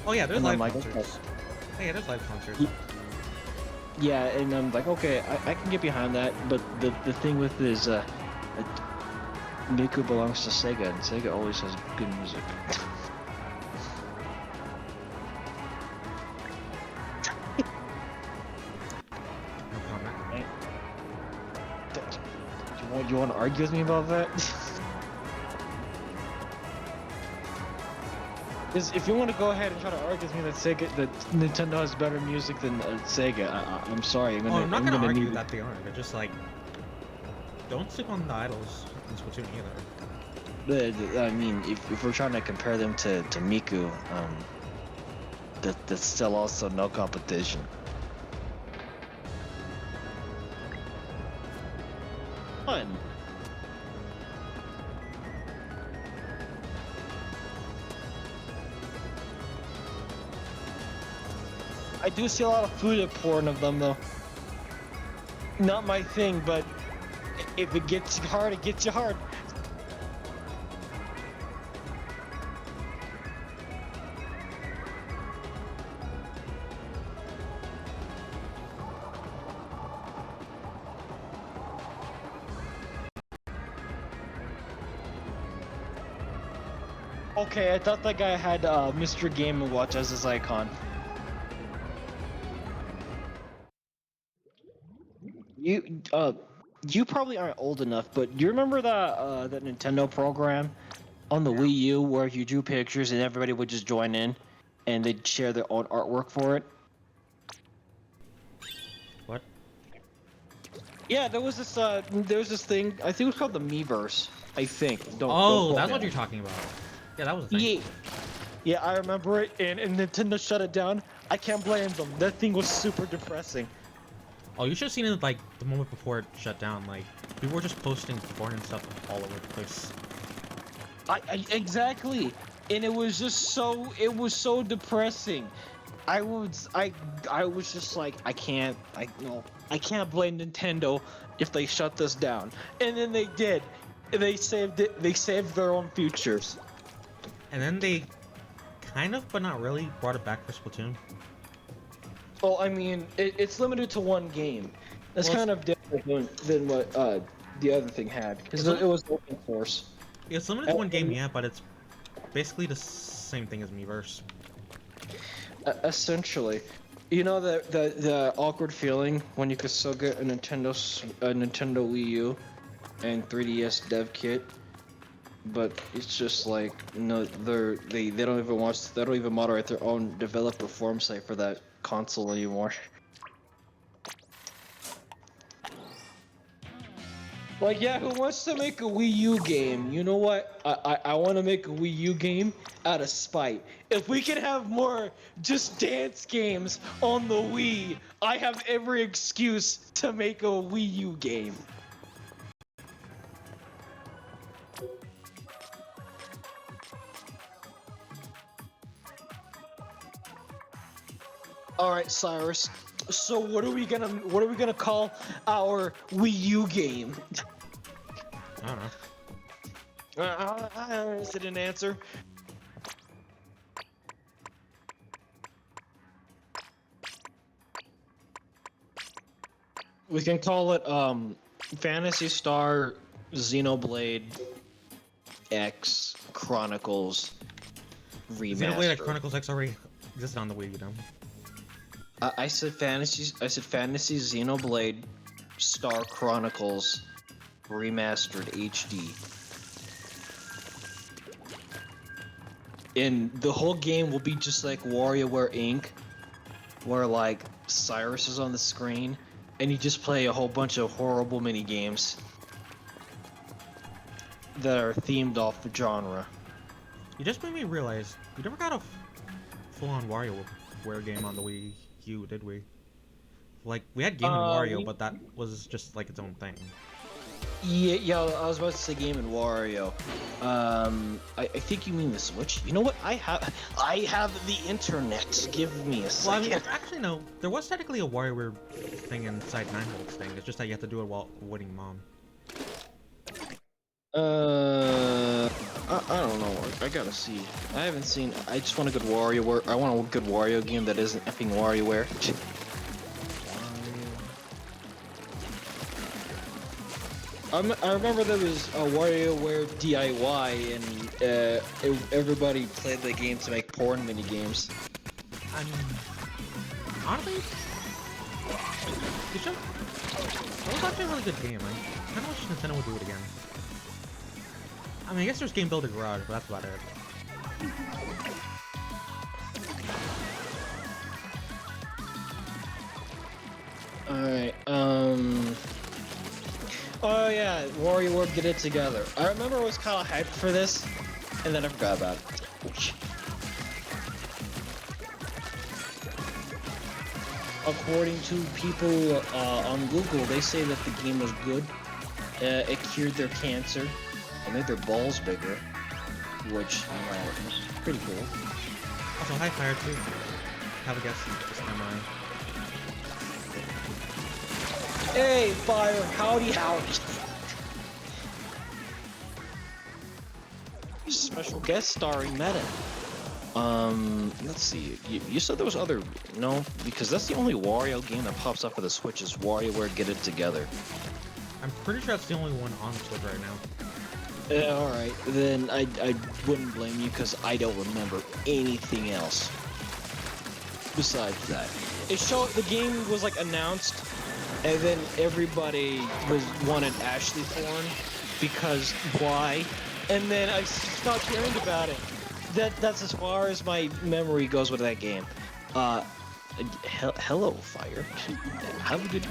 Oh yeah, there's live like, concerts. okay. Hey, yeah, there's live concerts. Yeah, and I'm like, okay, I can get behind that, but the thing with it is, Miku belongs to Sega, and Sega always has good music. No comment. You want to argue with me about that? If you want to go ahead and try to argue with me that Nintendo has better music than Sega, I'm sorry. I'm not gonna argue need... that they aren't. They're just like, don't sleep on the idols in Splatoon either. I mean, if we're trying to compare them to Miku, that's still also no competition. Fun. I do see a lot of food porn of them though. Not my thing, but if it gets you hard, it gets you hard. Okay, I thought that guy had Mr. Game & Watch as his icon. You probably aren't old enough, but do you remember that Nintendo program on the Wii U where you drew pictures and everybody would just join in, and they'd share their own artwork for it? What? Yeah, there was this thing. I think it was called the Miiverse. I think. Oh, that's what you're talking about. Yeah, that was a thing. Yeah. Yeah, I remember it, and Nintendo shut it down. I can't blame them. That thing was super depressing. Oh, you should have seen it like the moment before it shut down. Like people were just posting porn and stuff all over the place. Exactly, and it was so depressing. I was just like, I can't blame Nintendo if they shut this down. And then they did. They saved it. They saved their own futures. And then they kind of, but not really, brought it back for Splatoon. Well, I mean, it's limited to one game. That's kind of different than what the other thing had, because it was open source. It's limited to one game, yeah, but it's basically the same thing as Miiverse. Essentially, you know the awkward feeling when you could still get a Nintendo Wii U and 3DS dev kit, but it's just like, no, they don't even moderate their own developer forum site for that console anymore. Like, yeah, who wants to make a Wii U game? You know what? I want to make a Wii U game out of spite. If we can have more just dance games on the Wii, I have every excuse to make a Wii U game. All right, Cyrus. So what are we gonna call our Wii U game? I don't know. Is it an answer? We can call it Phantasy Star Xenoblade X Chronicles Remastered. Xenoblade X Chronicles X already existed on the Wii, you know. I said Fantasy Xenoblade Star Chronicles Remastered HD. And the whole game will be just like WarioWare Inc., where like Cyrus is on the screen and you just play a whole bunch of horrible mini games that are themed off the genre. You just made me realize we never got a full-on WarioWare game on the Wii U, did we? Like, we had Game & Wario, but that was just like its own thing. Yeah, I was about to say Game & Wario. I think you mean the Switch. You know what? I have the internet. Give me a second. Well, I mean, actually, no. There was technically a WarioWare thing inside 9-Volt's thing. It's just that you have to do it while avoiding Mom. I don't know. I gotta see. I haven't seen. I just want a good WarioWare. I want a good Wario game that isn't effing WarioWare. I remember there was a WarioWare DIY, and everybody played the game to make porn mini games. I mean, honestly, that was actually a really good game. I kind of wish Nintendo would do it again. I mean, I guess there's Game Builder Garage, but that's about it. Alright, oh yeah, WarioWare Get It Together. I remember I was kind of hyped for this, and then I forgot about it. Ouch. According to people on Google, they say that the game was good. It cured their cancer, and made their balls bigger, which is pretty cool. Also, hi Fire too. Have a guess this time around. Hey, Fire, howdy. Special guest starring Meta. Let's see. You said there was other... No, because that's the only Wario game that pops up for the Switch is WarioWare Get It Together. I'm pretty sure that's the only one on Switch right now. Alright, then I wouldn't blame you because I don't remember anything else besides that. It showed... The game was, like, announced, and then everybody wanted Ashley Thorne because why? And then I stopped hearing about it. That's as far as my memory goes with that game. Hello, Fire. How do you do?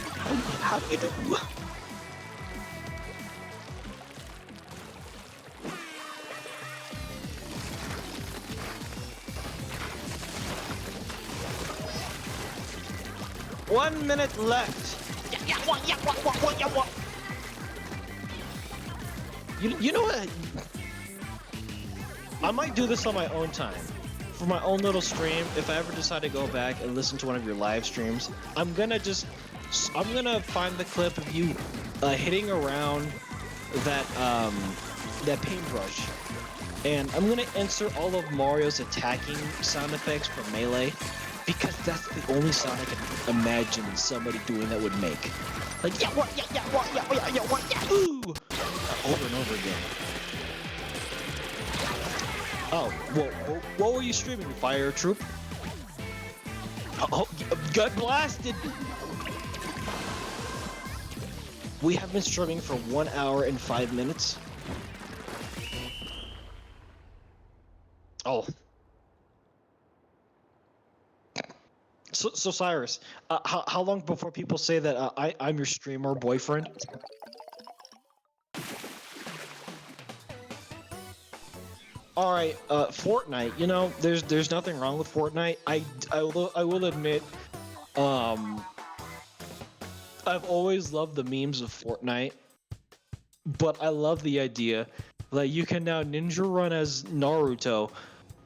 One minute left. You know what? I might do this on my own time. For my own little stream, if I ever decide to go back and listen to one of your live streams, I'm gonna find the clip of you hitting around that paintbrush. And I'm gonna insert all of Mario's attacking sound effects from Melee, because that's the only sound I can imagine somebody doing that would make. Like, ooh! Over and over again. Oh, what were you streaming, Fire Troop? Oh, got blasted! We have been streaming for 1 hour and 5 minutes. Oh. So Cyrus, how long before people say that I'm your streamer boyfriend? All right, Fortnite. You know, there's nothing wrong with Fortnite. I will admit, I've always loved the memes of Fortnite, but I love the idea that you can now ninja run as Naruto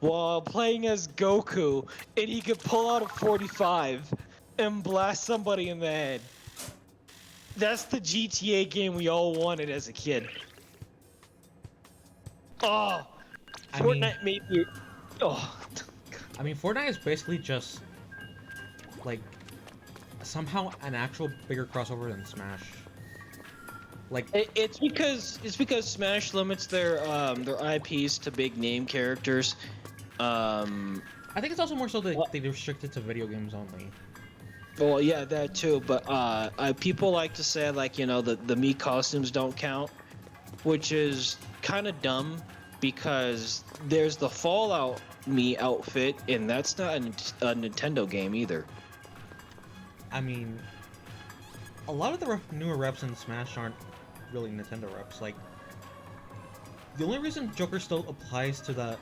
while playing as Goku, and he can pull out a 45 and blast somebody in the head. That's the GTA game we all wanted as a kid. Oh. Fortnite made me... Oh. I mean, Fortnite is basically just, like, somehow an actual bigger crossover than Smash. Like, it's because Smash limits their IPs to big name characters. I think it's also more so that they restrict it to video games only. Well, yeah, that too. But people like to say, like, you know, the Mii costumes don't count, which is kind of dumb. Because there's the Fallout Mii outfit, and that's not a Nintendo game either. I mean, a lot of the newer reps in Smash aren't really Nintendo reps. Like, the only reason Joker still applies to the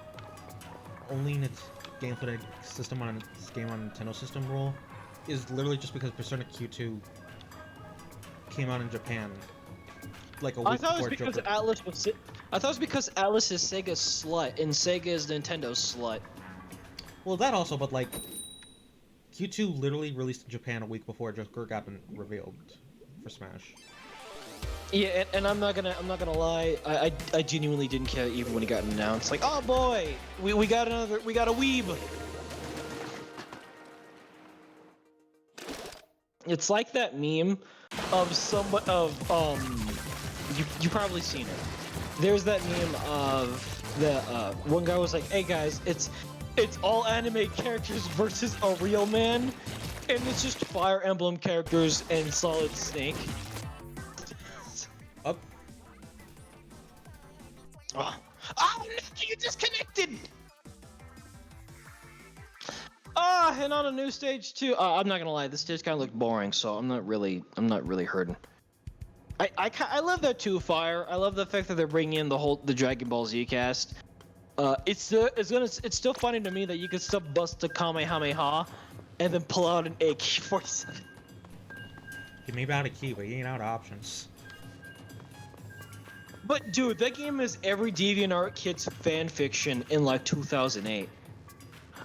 only gameplay system on this game on Nintendo system rule is literally just because Persona Q2 came out in Japan like a week before Joker. I thought it was because Alice is Sega's slut and Sega is Nintendo's slut. Well, that also, but like, Q2 literally released in Japan a week before Joker got revealed for Smash. Yeah, and I'm not gonna lie, I genuinely didn't care even when it got announced. Like, oh boy, we got a weeb. It's like that meme of You probably seen it. There's that meme of the one guy was like, "Hey guys, it's all anime characters versus a real man, and it's just Fire Emblem characters and Solid Snake." Up. Oh no! You disconnected. Ah, and on a new stage too. I'm not gonna lie, this stage kind of looked boring, so I'm not really hurting. I love that too, Fire. I love the fact that they're bringing in the Dragon Ball Z cast. It's still funny to me that you can still bust a Kamehameha, and then pull out an AK-47. You may be out of key, but you ain't out of options. But dude, that game is every DeviantArt kid's fan fiction in like 2008.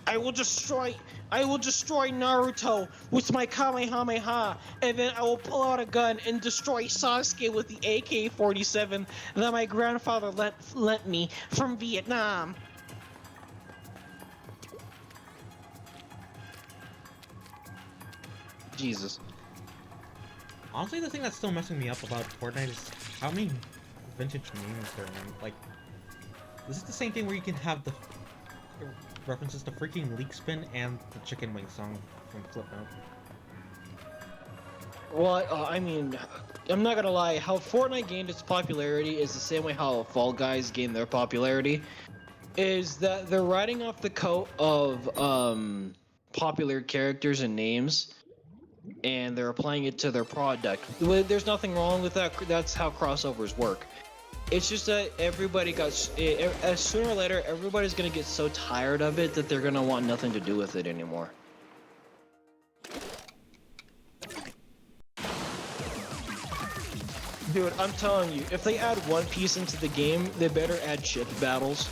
I will destroy Naruto with my Kamehameha, and then I will pull out a gun and destroy Sasuke with the AK-47 that my grandfather lent me from Vietnam. Jesus. Honestly, the thing that's still messing me up about Fortnite is how many vintage memes there are. Like, this is the same thing where you can have the references to freaking Leak Spin and the Chicken Wing song from Flipnote. Well, I mean, I'm not gonna lie, how Fortnite gained its popularity is the same way how Fall Guys gained their popularity, is that they're riding off the coat of popular characters and names, and they're applying it to their product. There's nothing wrong with that. That's how crossovers work. It's just that everybody sooner or later, everybody's gonna get so tired of it that they're gonna want nothing to do with it anymore. Dude, I'm telling you, if they add One Piece into the game, they better add ship battles.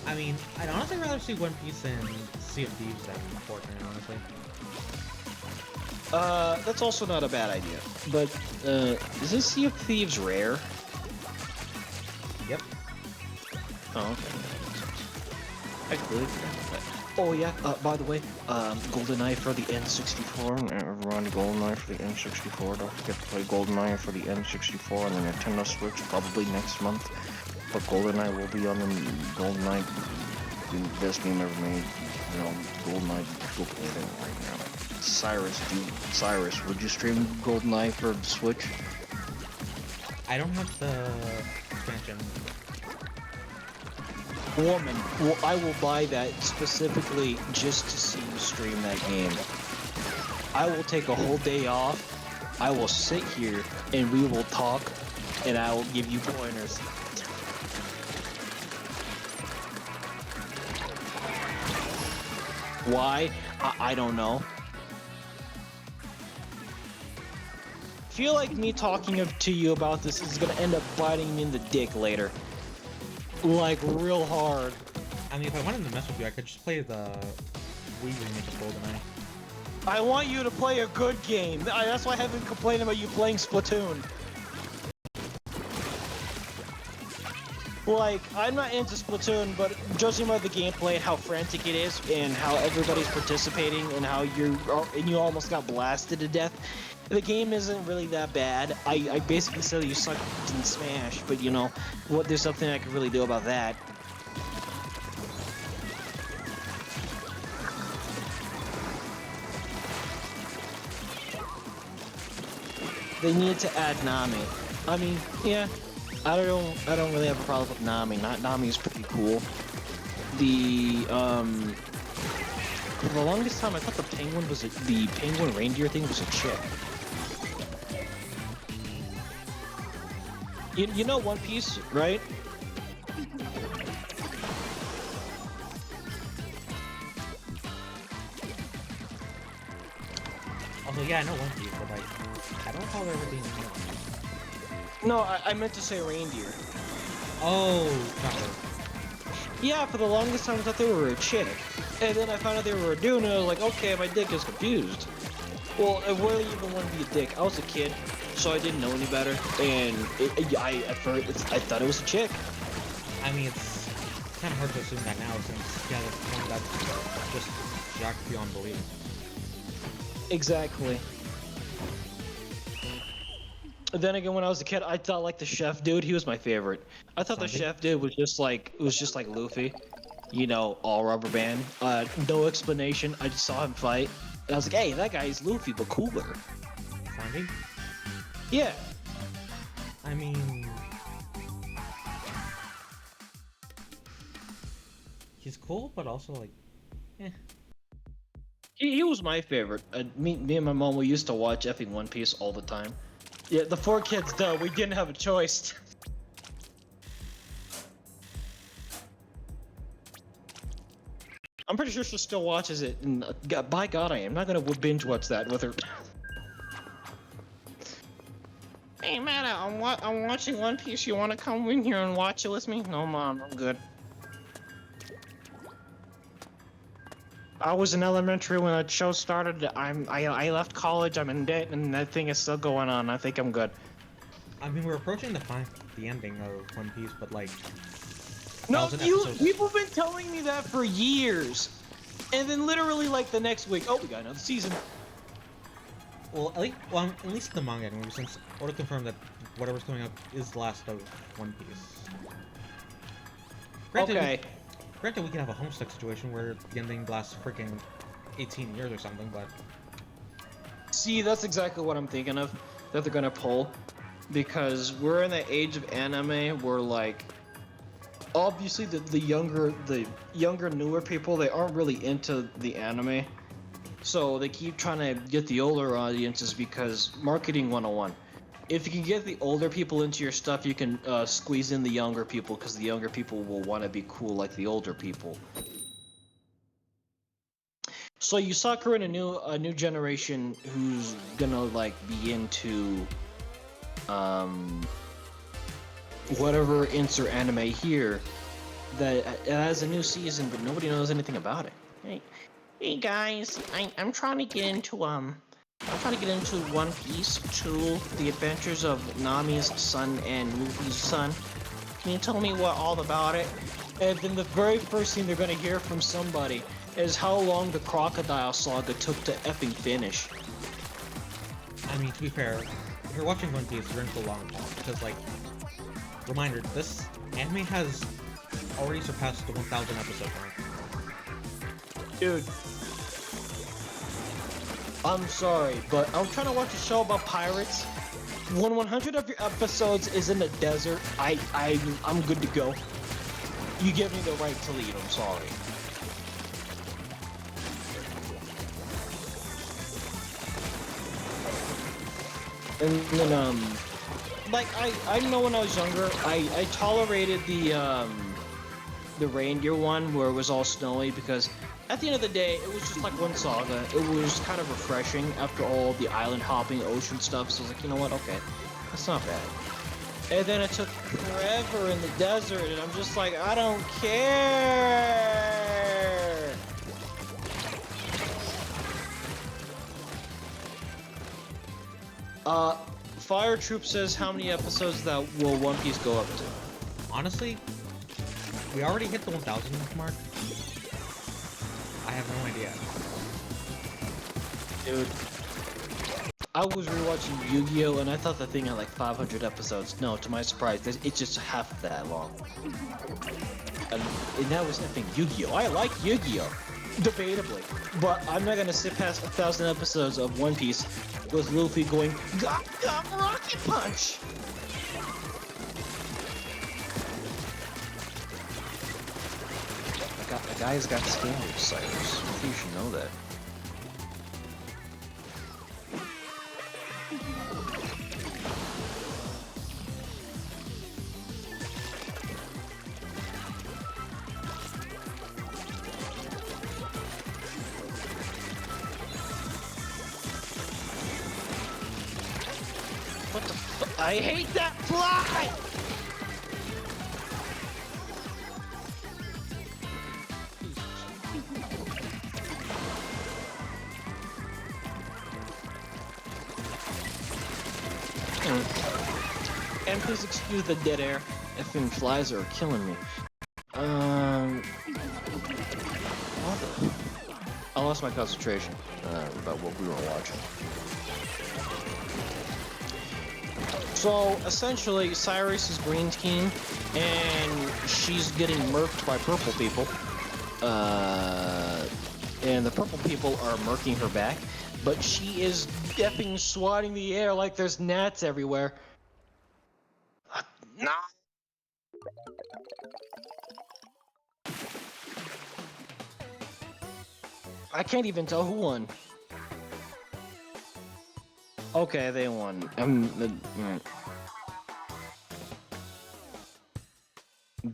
I mean, I'd honestly rather see One Piece in Sea of Thieves than Fortnite, honestly. That's also not a bad idea. But, is this Sea of Thieves rare? Yep. Oh, okay. I completely forgot about that. Oh yeah, by the way, GoldenEye for the N64, everyone, GoldenEye for the N64, don't forget to play GoldenEye for the N64 on the Nintendo Switch, probably next month, but GoldenEye will be on the GoldenEye, the best game ever made, you know, GoldenEye, go play that right now. Cyrus, would you stream GoldenEye for the Switch? I don't have the expansion. Woman, well, I will buy that specifically just to see you stream that game. I will take a whole day off, I will sit here, and we will talk, and I will give you pointers. Why? I don't know. I feel like me talking to you about this is gonna end up biting me in the dick later. Like, real hard. I mean, if I wanted to mess with you, I could just play the Wii remake of GoldenEye. I want you to play a good game. That's why I haven't complained about you playing Splatoon. Like, I'm not into Splatoon, but judging by the gameplay and how frantic it is, and how everybody's participating, and how you almost got blasted to death, the game isn't really that bad. I basically said you suck in Smash, but you know, there's something I could really do about that. They need to add Nami. I mean, yeah, I don't really have a problem with Nami. Nami's pretty cool. For the longest time, I thought the penguin reindeer thing was a chick. You know One Piece, right? Also, yeah, I know One Piece, but like, I don't recall there ever being one. No, I meant to say reindeer. Oh, got it. Yeah, for the longest time I thought they were a chick. And then I found out they were a dude, and I was like, okay, my dick is confused. Well, I really even want to be a dick. I was a kid, so I didn't know any better, and I thought it was a chick. I mean, it's kind of hard to assume that now, since, yeah, that's just shocked beyond belief. Exactly. Then again, when I was a kid, I thought like the chef dude, he was my favorite. I thought the Sandy? chef dude was just like Luffy, you know, all rubber band. No explanation. I just saw him fight, and I was like, hey, that guy is Luffy but cooler. Sandy? Yeah. I mean, he's cool, but also like, eh. He was my favorite. Me and my mom, we used to watch effing One Piece all the time. Yeah, the 4 kids, though, we didn't have a choice. I'm pretty sure she still watches it, and by God, I am not gonna binge watch that with her. Hey, Matt, I'm watching One Piece. You wanna come in here and watch it with me? No, Mom, I'm good. I was in elementary when that show started. I left college. I'm in debt, and that thing is still going on. I think I'm good. I mean, we're approaching the ending of One Piece, but like, No, 1,000 episodes. people have been telling me that for years, and then literally like the next week, oh, we got another season. Well, at least the manga anyway, since Oda confirmed that whatever's coming up is the last of One Piece. Okay. Granted, we can have a Homestuck situation where the ending lasts freaking 18 years or something, but... See, that's exactly what I'm thinking of, that they're gonna pull. Because we're in the age of anime where, like, obviously the younger, newer people, they aren't really into the anime. So they keep trying to get the older audiences because marketing 101. If you can get the older people into your stuff, you can squeeze in the younger people because the younger people will want to be cool like the older people. So you sucker in a new generation who's gonna like be into whatever insert anime here that it has a new season, but nobody knows anything about it. Hey guys, I'm trying to get into One Piece 2, The Adventures of Nami's son and Luffy's son. Can you tell me all about it? And then the very first thing they're gonna hear from somebody is how long the Crocodile Saga took to effing finish. I mean, to be fair, if you're watching One Piece, you're in for the long haul, because, like, reminder, this anime has already surpassed the 1,000 episode mark. Dude. I'm sorry, but I'm trying to watch a show about pirates. When 100 of your episodes is in the desert, I'm good to go. You give me the right to lead, I'm sorry. And then, like, I know when I was younger, I tolerated the reindeer one where it was all snowy because at the end of the day, it was just like one saga. It was kind of refreshing after all the island hopping, ocean stuff. So I was like, you know what? Okay, that's not bad. And then it took forever in the desert, and I'm just like, I don't care. Fire Troop says how many episodes that will One Piece go up to? Honestly, we already hit the 1,000 mark. I have no idea. Dude, I was rewatching Yu-Gi-Oh! And I thought the thing had like 500 episodes. No, to my surprise, it's just half that long. And that was effing Yu-Gi-Oh! I like Yu-Gi-Oh! Debatably. But I'm not gonna sit past 1,000 episodes of One Piece with Luffy going, Gum Gum Rocket Punch! A guy's got standards, Cyrus. You should know that. What the f- I hate that fly! And please excuse the dead air. Effing flies are killing me. What the? I lost my concentration about what we were watching. So essentially, Cyrus is green team, and she's getting murked by purple people. And the purple people are murking her back, but she is effing swatting the air like there's gnats everywhere. No. I can't even tell who won. Okay, they won.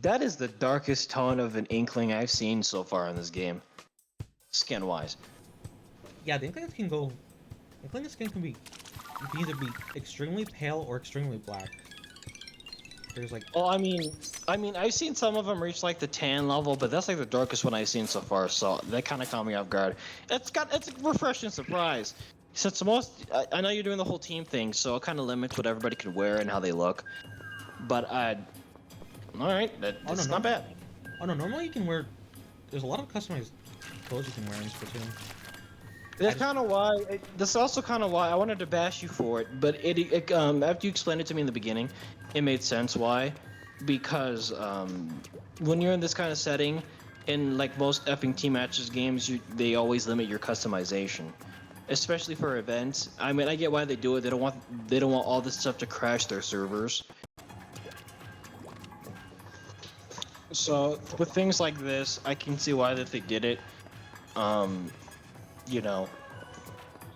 That is the darkest tone of an Inkling I've seen so far in this game. Skin-wise. Yeah, the Inkling skin go... Inkling skin can either be extremely pale or extremely black. There's like... Oh, I mean, I've seen some of them reach like the tan level, but that's like the darkest one I've seen so far, so that kind of caught me off guard. It's a refreshing surprise. Since I know you're doing the whole team thing, so it kind of limits what everybody can wear and how they look. But, alright, that's not bad. Oh no, normally you can wear... There's a lot of customized clothes you can wear in Splatoon. That's kind of why. That's also kind of why I wanted to bash you for it. But after you explained it to me in the beginning, it made sense why. Because when you're in this kind of setting, in like most effing team matches games, they always limit your customization, especially for events. I mean, I get why they do it. They don't want all this stuff to crash their servers. So with things like this, I can see why that they did it. You know,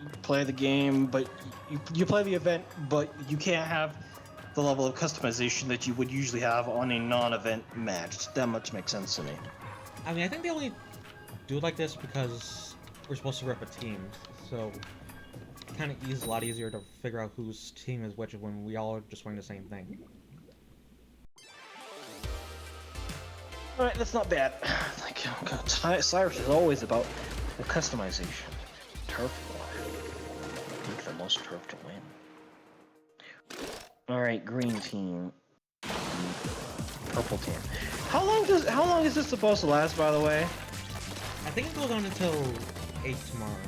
you play the game, but you play the event, but you can't have the level of customization that you would usually have on a non-event match. That much makes sense to me. I mean, I think they only do it like this because we're supposed to rep a team, so it kind of is a lot easier to figure out whose team is which when we all are just wearing the same thing. Alright, that's not bad. Like, Cyrus is always about the customization. Turf war. Make the most turf to win. Alright, green team. Purple team. How long is this supposed to last, by the way? I think it goes on until 8 tomorrow.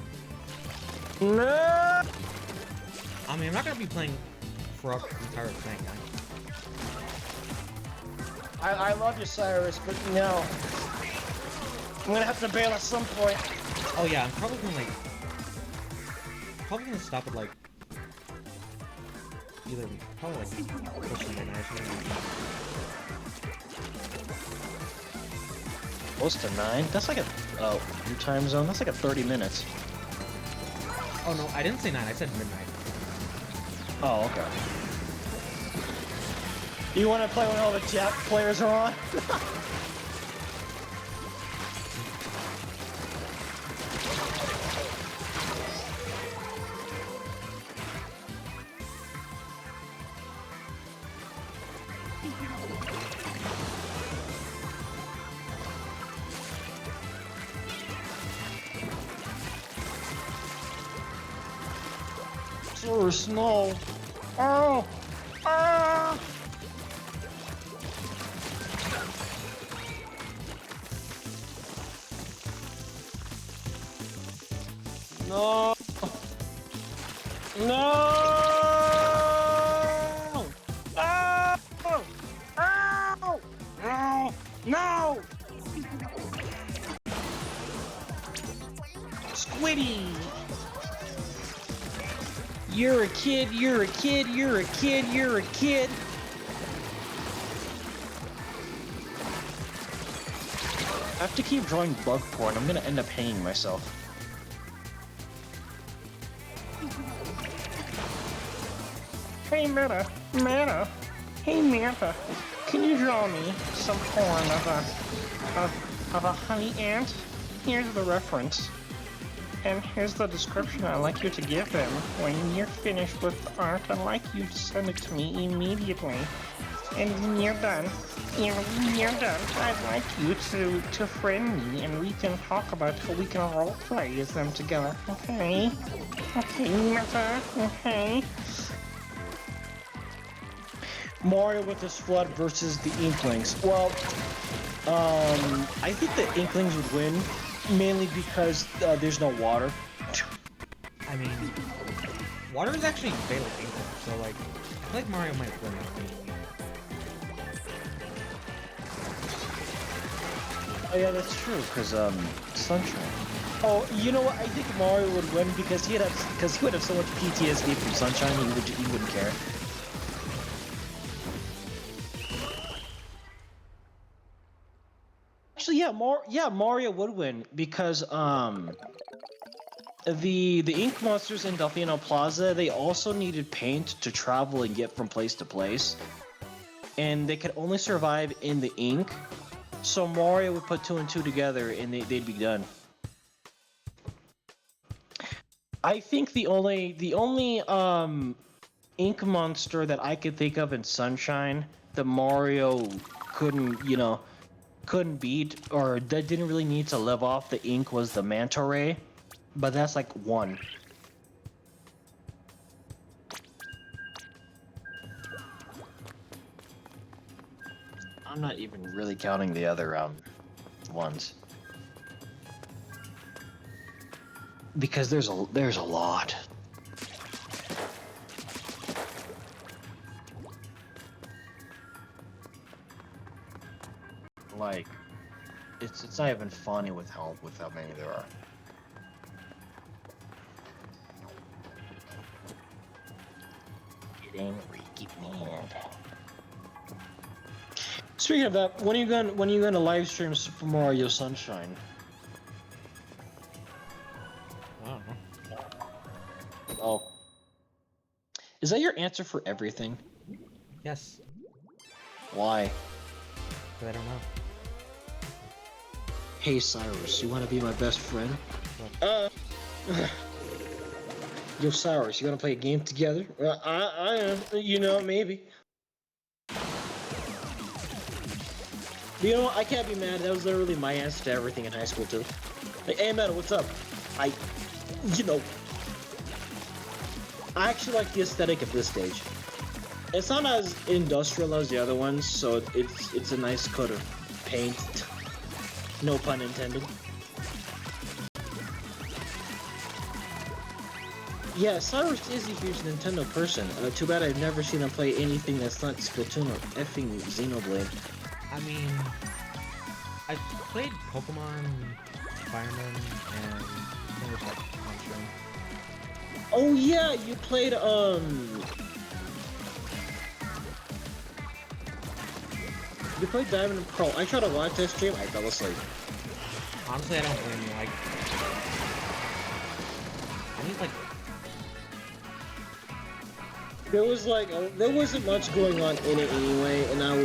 No! I mean, I'm not gonna be playing for the entire thing. I love you, Cyrus, but no. I'm gonna have to bail at some point. Oh yeah, I'm probably gonna stop at like probably like close to midnight or something. Close to 9? That's like your time zone. That's like 30 minutes. Oh no, I didn't say 9. I said midnight. Oh, okay. You want to play when all the chat players are on? Or snow. Oh! Ah! No! No! Oh! Oh! No! No! Squiddy! You're a kid, you're a kid, you're a kid, you're a kid! I have to keep drawing bug porn. I'm gonna end up hanging myself. Hey Meta, hey Meta, can you draw me some porn of a honey ant? Here's the reference. And here's the description I'd like you to give him. When you're finished with the art, I'd like you to send it to me immediately. And when you're done, I'd like you to friend me and we can talk about how we can roleplay as them together. Okay? Okay, Meta, okay? Mario with his flood versus the Inklings. Well, I think the Inklings would win, mainly because there's no water. I mean, water is actually fairly painful, so like, like Mario might win that one. Oh yeah, that's true. Cause Sunshine. Oh, you know what? I think Mario would win because he would have so much PTSD from Sunshine. He wouldn't care. Actually, yeah, Mario would win because the ink monsters in Delfino Plaza, they also needed paint to travel and get from place to place, and they could only survive in the ink. So Mario would put 2 and 2 together, and they'd be done. I think the only ink monster that I could think of in Sunshine that Mario couldn't beat, or that didn't really need to live off the ink, was the Manta Ray, but that's like one. I'm not even really counting the other ones because there's a lot. Like, it's not even funny with how many there are. Get angry, get mad. Speaking of that, when are you gonna live stream Super Mario Sunshine? I don't know. Oh, is that your answer for everything? Yes, Why? but I don't know. Hey Cyrus, you wanna be my best friend? What? Yo Cyrus, you wanna play a game together? Maybe. You know what? I can't be mad. That was literally my answer to everything in high school too. Like, hey man, what's up? I actually like the aesthetic of this stage. It's not as industrial as the other ones, so it's a nice coat of paint. No pun intended. Yeah, Cyrus is a huge Nintendo person. Too bad I've never seen him play anything that's not Splatoon or effing Xenoblade. I mean, I played Pokemon, Fireman, and Fingers like Punching. Oh yeah, you played you played Diamond and Pearl. I tried to watch that stream, I fell asleep. Honestly, I don't blame you. Like, I need like. There wasn't much going on in it anyway, and there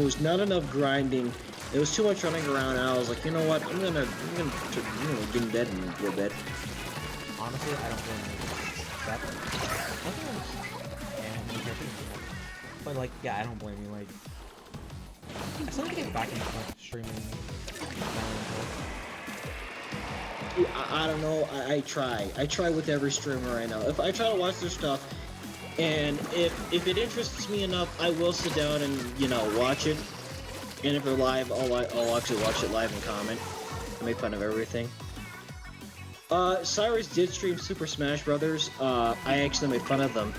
was not enough grinding. There was too much running around, and I was like, you know what, I'm gonna get in bed and go to bed. Honestly, I don't blame you. That. But like, yeah, I don't blame you. Like, I still need to get back into like streaming. I don't know. I try. I try with every streamer right now. If I try to watch their stuff, and if it interests me enough, I will sit down and watch it. And if they're live, I'll actually watch it live and comment. Make fun of everything. Cyrus did stream Super Smash Brothers. I actually made fun of them,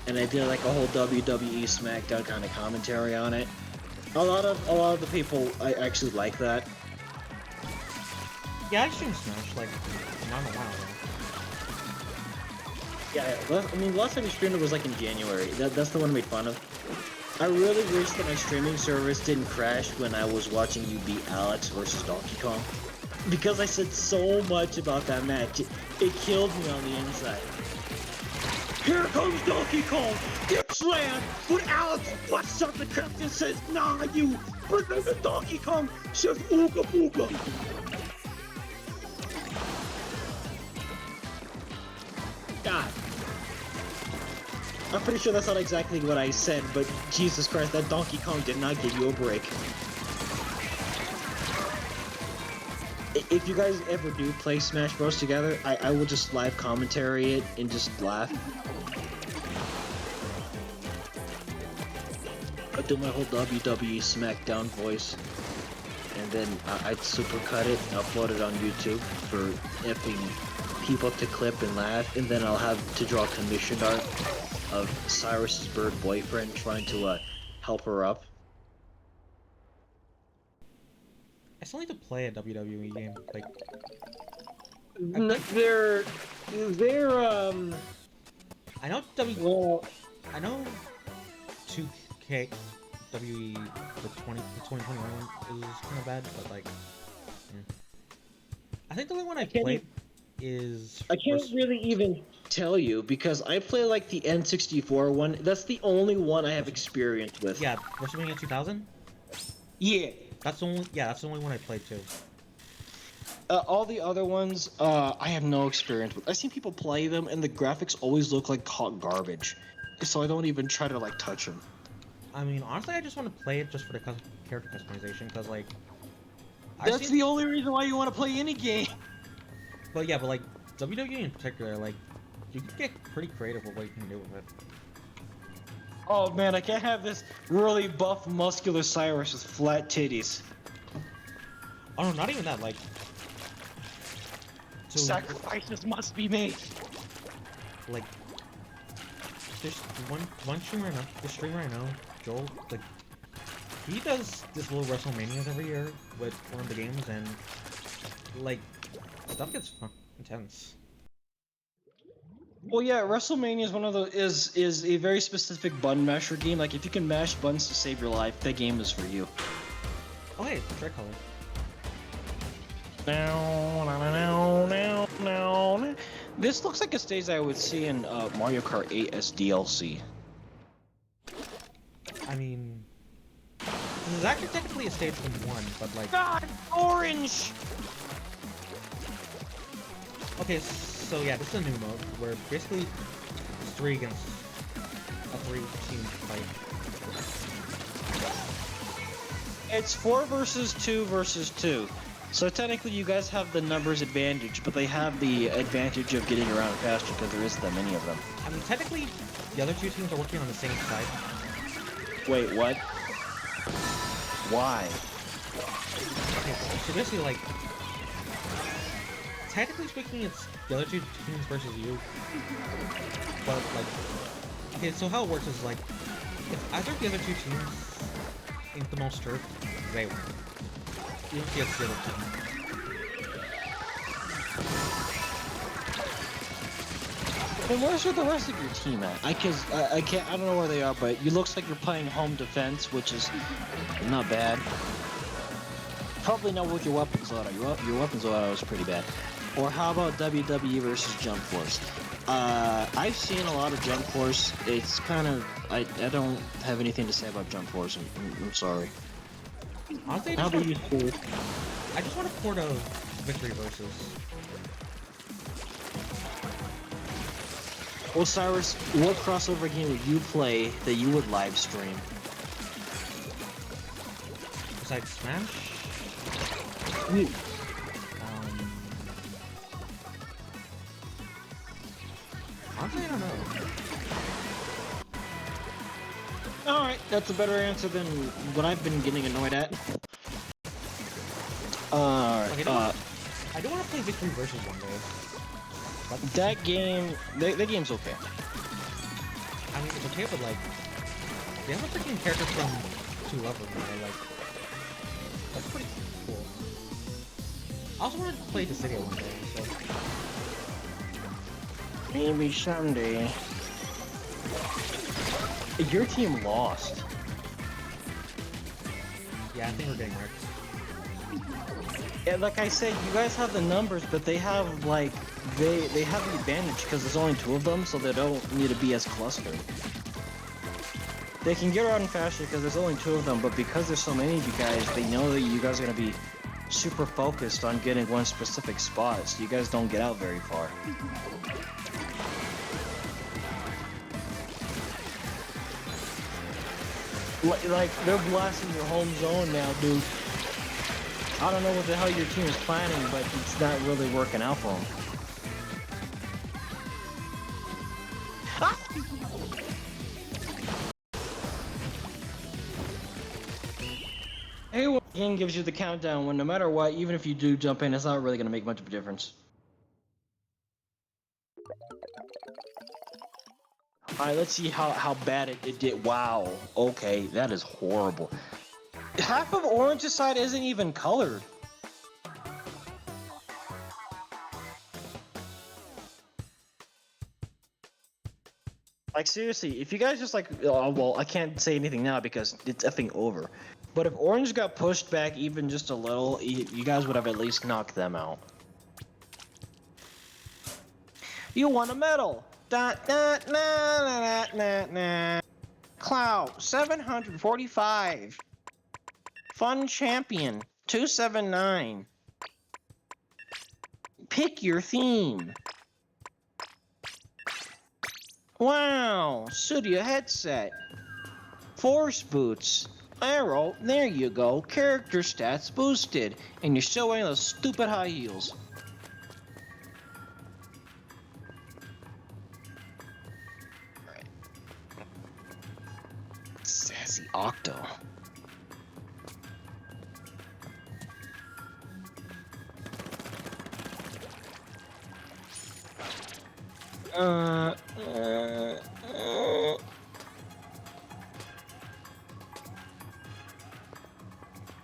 and I did like a whole WWE SmackDown kind of commentary on it. A lot of the people I actually like that. Yeah, I streamed Smash like not in a while though. Yeah, I mean, last time we streamed it was like in January. That's the one I made fun of. I really wish that my streaming service didn't crash when I was watching you beat Alex versus Donkey Kong. Because I said so much about that match, it killed me on the inside. Here comes Donkey Kong! Get slammed! But Alex busts up the crap and says, nah, you! But then the Donkey Kong says, ooga booga! God. I'm pretty sure that's not exactly what I said, but Jesus Christ, that Donkey Kong did not give you a break. If you guys ever do play Smash Bros. Together, I will just live commentary it and just laugh. I'd do my whole WWE SmackDown voice, and then I'd supercut it, upload it on YouTube for effing people to clip and laugh, and then I'll have to draw commissioned art of Cyrus's bird boyfriend trying to help her up. I still need to play a WWE game. Like, They're I know I know 2K WE the 2021 is kind of bad, but like, I think the only one I played is. I can't really even tell you because I play like the N64 one. That's the only one I have experience with. Yeah, WrestleMania 2000. Yeah. That's the only. Yeah, that's the only one I played too. All the other ones, I have no experience with. I've seen people play them, and the graphics always look like hot garbage, so I don't even try to like touch them. I mean, honestly, I just want to play it just for the character customization, because like. That's the only reason why you want to play any game. But yeah, but like WWE in particular, like you can get pretty creative with what you can do with it. Oh man, I can't have this really buff, muscular Cyrus with flat titties. Oh no, not even that. Like, so, sacrifices must be made. Like, there's one streamer I know. This streamer I know, Joel. Like, he does this little WrestleManias every year with one of the games, and like, stuff gets intense. Well, yeah, WrestleMania is one of the is a very specific button masher game. Like, if you can mash buttons to save your life, that game is for you. Oh hey, tricolor. This looks like a stage I would see in Mario Kart 8 as DLC. I mean, this is actually technically a stage from 1, but like. God, orange. Okay, so yeah, this is a new mode where basically it's 3 against a 3-team fight. It's 4 versus 2 versus 2. So technically you guys have the numbers advantage, but they have the advantage of getting around faster because there isn't that many of them. I mean, technically, the other 2 teams are working on the same side. Wait, what? Why? Okay, so basically, like, technically speaking, it's the other 2 teams versus you. But, like, okay, so how it works is, like, if either of the other 2 teams ink the most turf, they win. You don't see it's the other team. And where's the rest of your team at? I don't know where they are, but it looks like you're playing home defense, which is not bad. Probably not with your weapons auto. Your weapons auto is pretty bad. Or how about WWE versus Jump Force? I've seen a lot of Jump Force. It's kind of I don't have anything to say about Jump Force. I'm sorry. Honestly, How do you feel? I just want to port a Victory Versus. Well, Cyrus, what crossover game would you play that you would live stream? Besides Smash? Honestly, I don't know. Alright, that's a better answer than what I've been getting annoyed at. Alright, okay, I do want to play Victory Versus one day. But that game's okay. I mean, it's okay, but like, they have a freaking character from 2 levels now, like, that's pretty cool. I also wanted to play Dissidia one day, so. Maybe someday. Your team lost. Yeah, I think we're getting wrecked. Yeah, like I said, you guys have the numbers, but they have like they have the advantage because there's only 2 of them, so they don't need to be as clustered. They can get around faster because there's only 2 of them, but because there's so many of you guys, they know that you guys are gonna be super focused on getting one specific spot, so you guys don't get out very far. Like, they're blasting your home zone now, dude. I don't know what the hell your team is planning, but it's not really working out for them. Ah! Hey, well, the game gives you the countdown when no matter what, even if you do jump in, it's not really going to make much of a difference. Alright, let's see how bad it did. Wow. Okay, that is horrible. Half of Orange's side isn't even colored. Like, seriously, if you guys just like, well, I can't say anything now because it's effing over. But if Orange got pushed back even just a little, you guys would have at least knocked them out. You won a medal! Da, da, na, na, na, na. Cloud, 745. Fun champion, 279. Pick your theme. Wow, Studio headset. Force boots. Arrow, there you go. Character stats boosted. And you're still wearing those stupid high heels. Alright. Sassy Octo.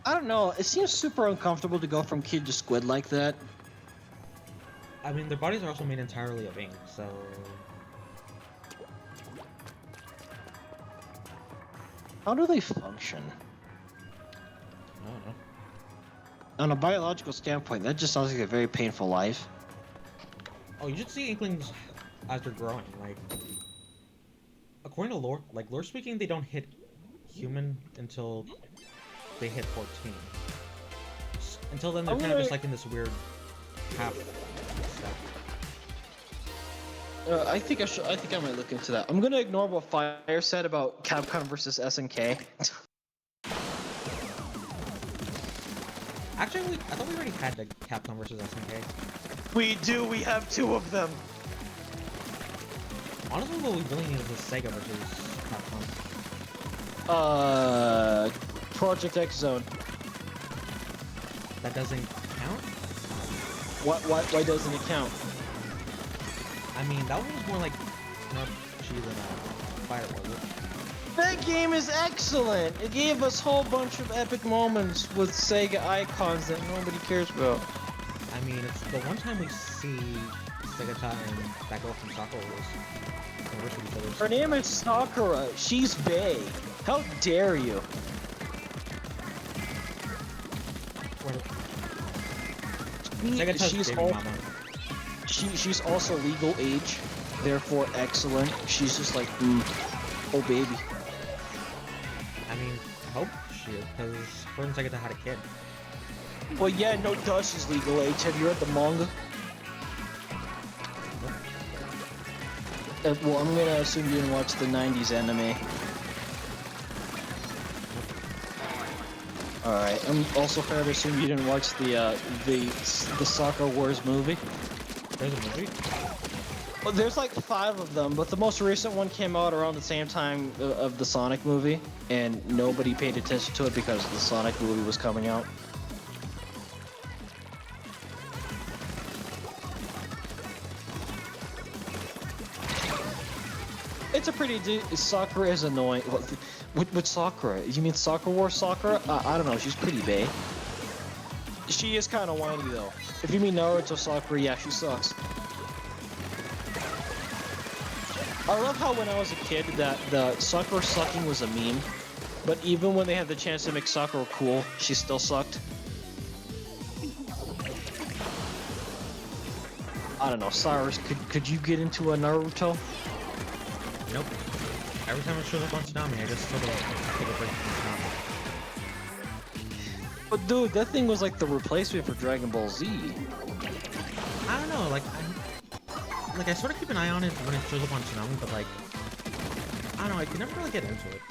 I don't know, it seems super uncomfortable to go from kid to squid like that. I mean, their bodies are also made entirely of ink, so... How do they function? I don't know. On a biological standpoint, that just sounds like a very painful life. Oh, you should see Inklings as they're growing, like... According to lore, lore speaking, they don't hit human until they hit 14. Until then, they're kind of just like in this weird half step. I think I might look into that. I'm gonna ignore what Fire said about Capcom versus SNK. Actually, I thought we already had the Capcom versus SNK. We do. We have two of them. Honestly, what we really need is a Sega versus Capcom. Project X Zone. That doesn't count? Why doesn't it count? I mean, that one was more like an RPG than a fighter, was it? That game is excellent. It gave us a whole bunch of epic moments with Sega icons that nobody cares about. I mean, it's the one time we see Sega-Chan and that girl from Sakura Wars converse with each other. Her name is Sakura. She's bae. How dare you? Sega-Chan's baby mama. She's also legal age, therefore excellent. She's just like, oh baby. I mean, I hope she is, because her and Sega-Chan had a kid. Well, yeah, no duh, she's legal age. Have you read the manga? Well, I'm gonna assume you didn't watch the 90s anime. Alright, I'm also fair to assume you didn't watch the Soccer Wars movie. There's a movie? Well, there's like 5 of them, but the most recent one came out around the same time of the Sonic movie, and nobody paid attention to it because the Sonic movie was coming out. It's a pretty Sakura is annoying. With Sakura? You mean Soccer Wars Sakura? I don't know, she's pretty bae. She is kind of whiny though. If you mean Naruto Sakura, yeah, she sucks. I love how when I was a kid that the Sakura sucking was a meme, but even when they had the chance to make Sakura cool, she still sucked. I don't know, Cyrus, could you get into a Naruto? Nope. Every time it shows up on Tsunami, I just sort of take a break from Tsunami. But dude, that thing was like the replacement for Dragon Ball Z. I don't know, I sort of keep an eye on it when it shows up on Tsunami, but I don't know, I can never really get into it.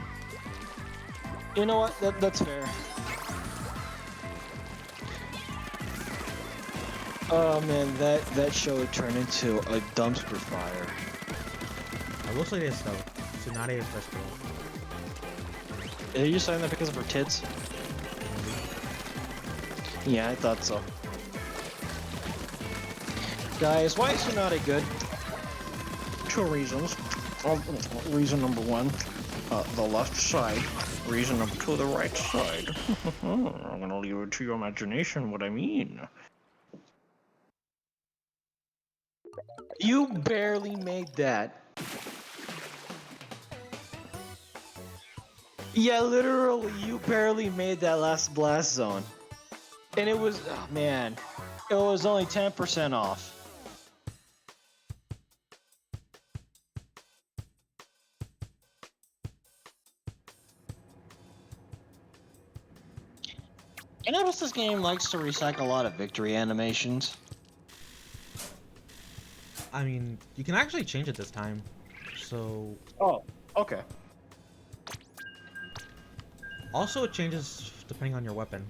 You know what? That's fair. Oh man, that show turned into a dumpster fire. I will say this though, Tsunade is best girl. Are you saying that because of her tits? Yeah, I thought so. Guys, why is Tsunade good? 2 reasons. Reason number one, the left side. Reason number two, the right side. I'm gonna leave it to your imagination what I mean. You barely made that. Yeah, literally, you barely made that last blast zone. And it was, oh man, it was only 10% off. I notice this game likes to recycle a lot of victory animations. I mean, you can actually change it this time. So Oh, okay. also it changes depending on your weapon.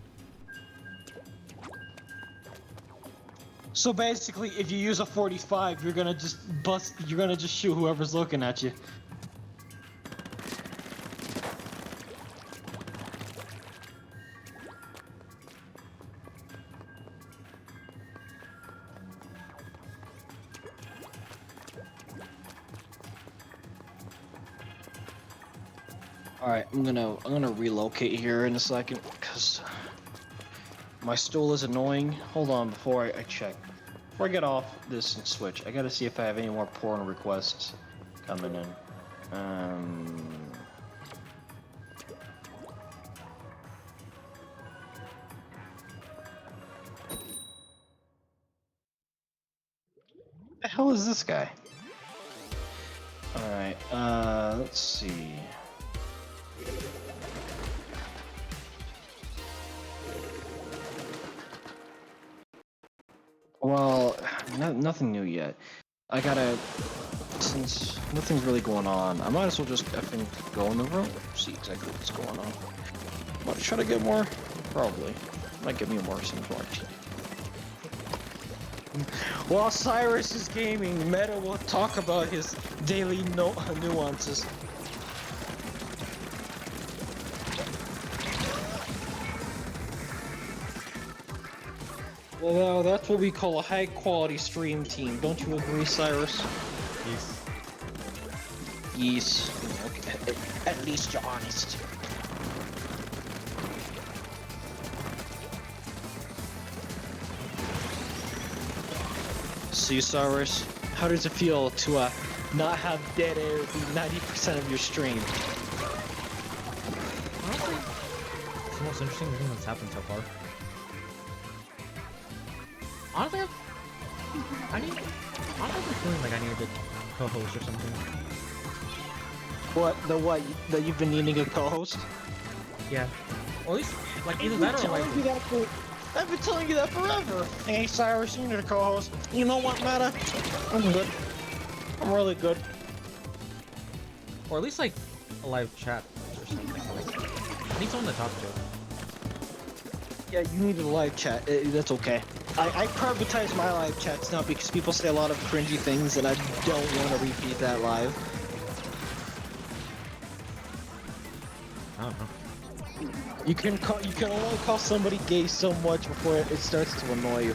So basically, if you use a 45, you're gonna just shoot whoever's looking at you. Alright, I'm gonna relocate here in a second, because my stool is annoying. Hold on, before I check. Before I get off this and switch, I gotta see if I have any more porn requests coming in. The hell is this guy? Alright, let's see. Well, nothing new yet. I gotta, since nothing's really going on, I might as well just effing go in the room, see exactly what's going on. What, should I get more? Probably. Might get me more seems more. While Cyrus is gaming, Meta will talk about his daily nuances. Well, that's what we call a high-quality stream team. Don't you agree, Cyrus? Yes. Yes. Okay. At least you're honest. See, Cyrus, how does it feel to not have dead air be 90% of your stream? Honestly, it's the most interesting thing that's happened so far. Honestly, I need. Honestly, I'm feeling like I need a co-host or something. What? That you've been needing a co-host? Yeah. Or at least, like, either that or like. I've been telling you that forever. Hey, Cyrus, you need a co-host. You know what, Meta? I'm good. I'm really good. Or at least like a live chat or something. Like, I need someone to talk to. Yeah, you need a live chat. That's okay. I privatize my live chats now because people say a lot of cringy things and I don't want to repeat that live. I don't know. You can only call somebody gay so much before it starts to annoy you.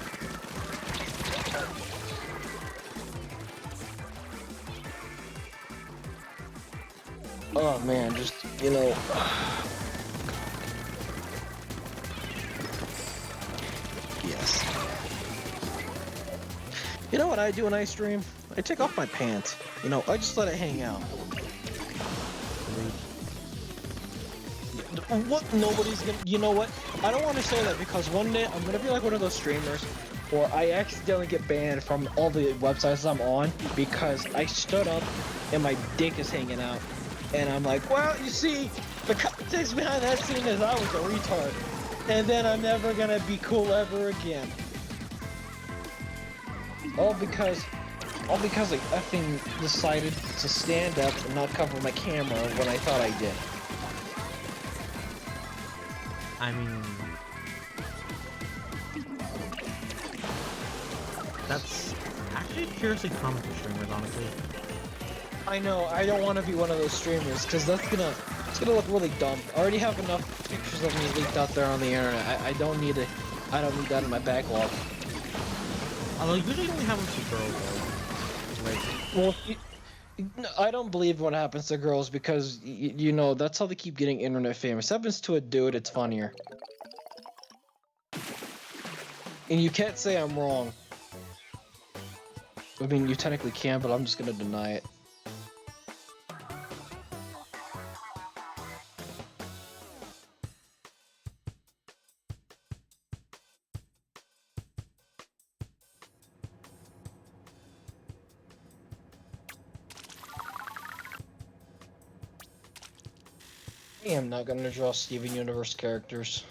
Oh man, just, you know. Yes. You know what I do when I stream? I take off my pants. You know, I just let it hang out. What? Nobody's gonna. You know what? I don't want to say that because one day I'm gonna be like one of those streamers, or I accidentally get banned from all the websites I'm on because I stood up and my dick is hanging out, and I'm like, well, you see, the context behind that scene is I was a retard, and then I'm never gonna be cool ever again. All because I effing decided to stand up and not cover my camera when I thought I did. I mean, that's actually curiously common for streamers, honestly. I know, I don't want to be one of those streamers, because it's gonna look really dumb. I already have enough pictures of me leaked out there on the internet. I don't need that in my backlog. Although usually you only have them for girls, though. Like, Well, I don't believe what happens to girls because you know that's how they keep getting internet famous. Happens to a dude, it's funnier. And you can't say I'm wrong. I mean, you technically can, but I'm just gonna deny it. I am not gonna draw Steven Universe characters.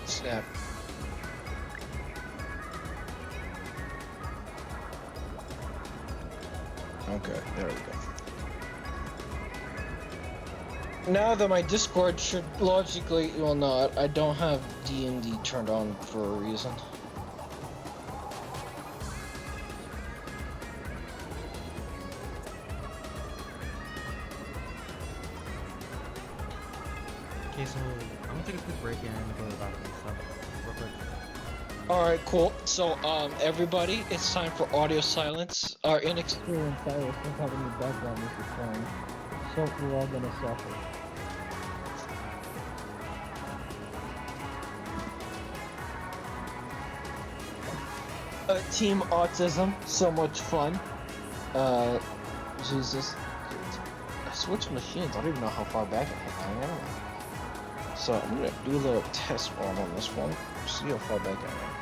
Snap. Okay, there we go. Now that my Discord should logically, well, no, I don't have D&D turned on for a reason. Okay, so I'm gonna take a quick break and go to the bathroom and stuff real quick. Alright, cool. So, everybody, it's time for audio silence. Our inexperienced Cyrus is having the background music playing, so we're all gonna suffer. Team Autism, so much fun. Jesus. I switched machines, I don't even know how far back I am. So I'm gonna do a little test run on this one, see how far back I am.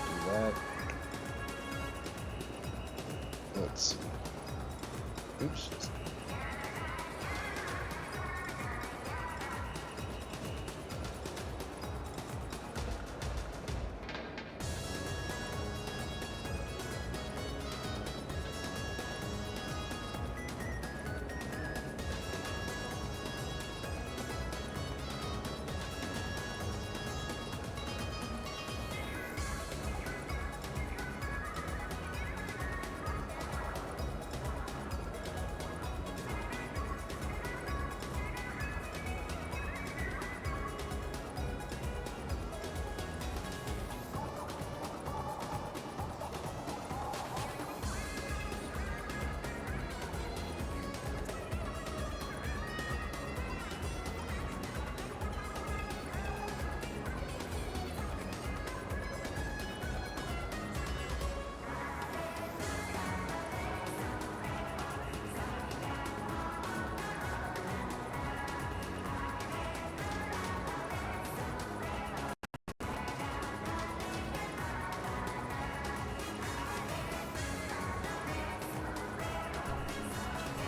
Do that. Let's see. Oops.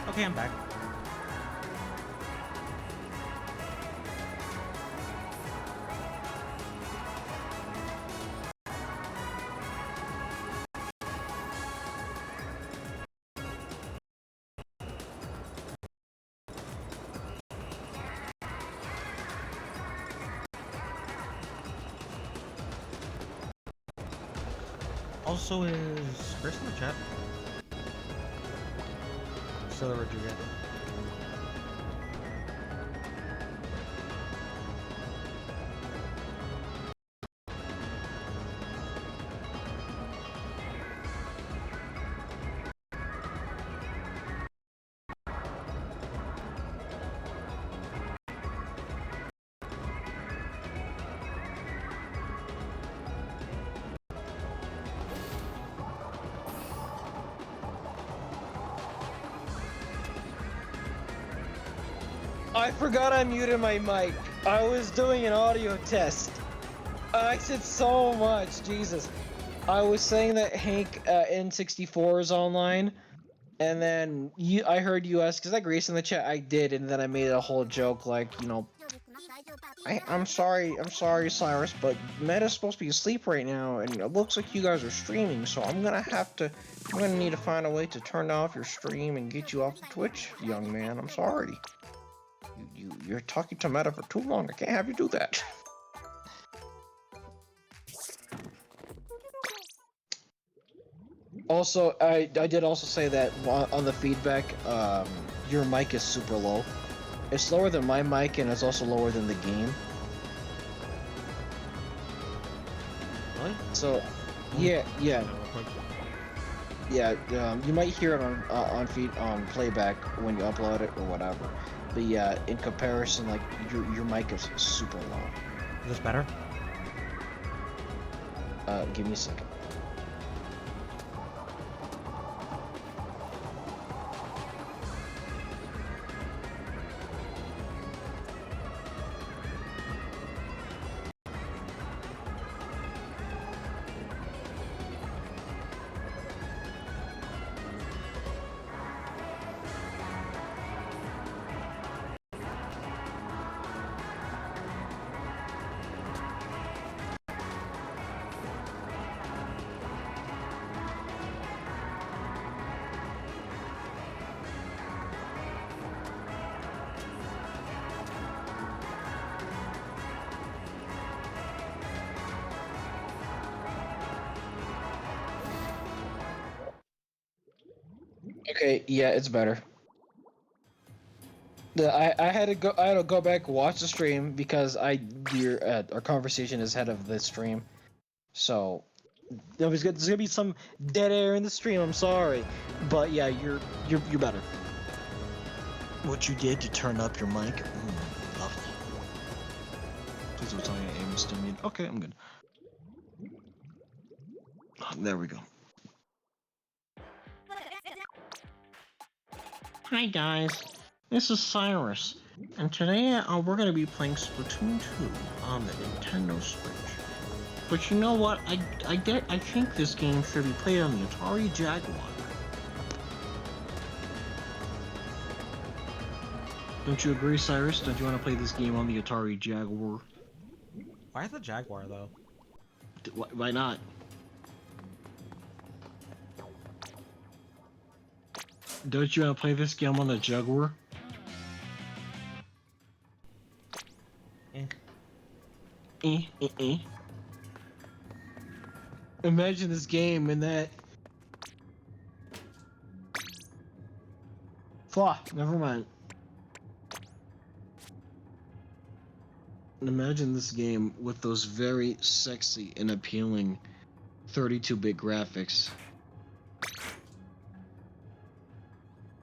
Okay, I'm back. Also, is Chris in the chat? Still Rodriguez. I forgot I muted my mic. I was doing an audio test. I said so much, Jesus. I was saying that Hank N64 is online, and then I heard you ask, is that Grace in the chat? I did, and then I made a whole joke like, you know, I'm sorry, Cyrus, but Meta's supposed to be asleep right now, and it looks like you guys are streaming, so I'm gonna need to find a way to turn off your stream and get you off of Twitch, young man. I'm sorry. You're talking to Meta for too long. I can't have you do that. Also, I did also say that on the feedback, your mic is super low. It's lower than my mic, and it's also lower than the game. Really? So, yeah. You might hear it on playback when you upload it or whatever. But yeah, in comparison, like your mic is super low. Is this better? Give me a second. Okay, yeah, it's better. I had to go back watch the stream because our conversation is ahead of the stream, so there's gonna be some dead air in the stream. I'm sorry, but yeah, you're better. What you did to turn up your mic? Lovely. Please don't tell me aim is still muted. Okay, I'm good. There we go. Hi guys, this is Cyrus, and today we're going to be playing Splatoon 2 on the Nintendo Switch. But you know what? I think this game should be played on the Atari Jaguar. Don't you agree, Cyrus? Don't you want to play this game on the Atari Jaguar? Why the Jaguar though? Why not? Don't you want to play this game on the Jaguar? Imagine this game in that. Never mind. Imagine this game with those very sexy and appealing 32-bit graphics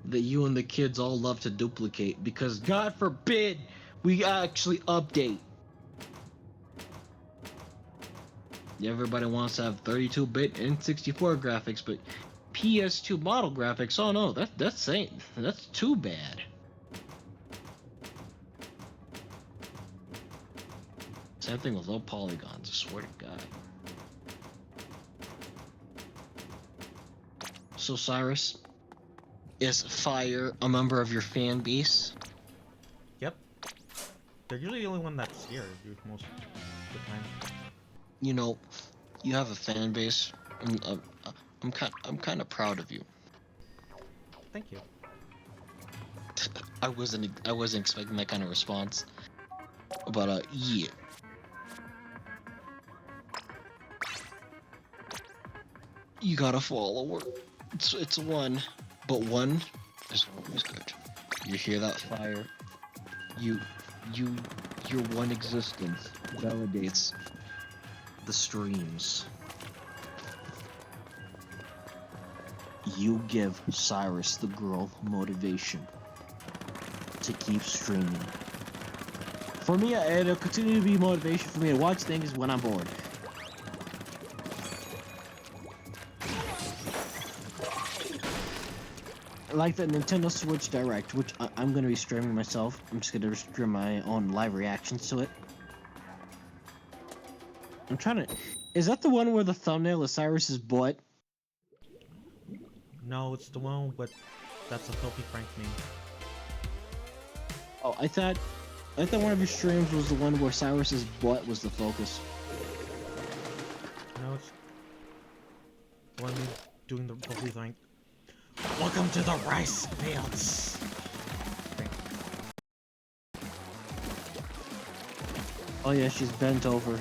that you and the kids all love to duplicate because God forbid we actually update. Everybody wants to have 32-bit and 64 graphics, but PS2 model graphics, oh no, that's too bad. Same thing with low polygons, I swear to God. So Cyrus, is Fire a member of your fan base? Yep. They're usually the only one that's here, dude, most of the time. You know, you have a fan base, and I'm kind of proud of you. Thank you. I wasn't expecting that kind of response, but yeah. You got a follower. It's one, but one is always good. You hear that, Fire? Your one existence validates the streams. You give Cyrus the girl motivation to keep streaming. For me, it'll continue to be motivation for me to watch things when I'm bored. Like the Nintendo Switch Direct, which I'm going to be streaming myself. I'm just going to stream my own live reactions to it. I'm trying to. Is that the one where the thumbnail is Cyrus's butt? No, it's the one with that's a filthy Frank meme. Oh, I thought one of your streams was the one where Cyrus's butt was the focus. No, it's the one doing the filthy Frank. Welcome to the rice fields. Oh yeah, she's bent over.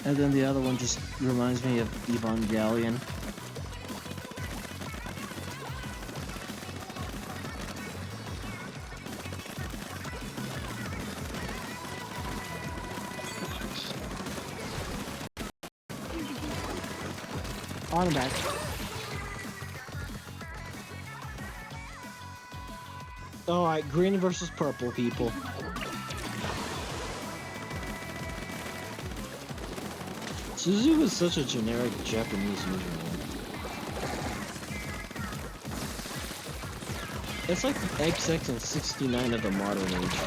And then the other one just reminds me of Evangelion. On and back. Alright, green versus purple, people. Suzu was such a generic Japanese usual. It's like the XX and 69 of the modern age.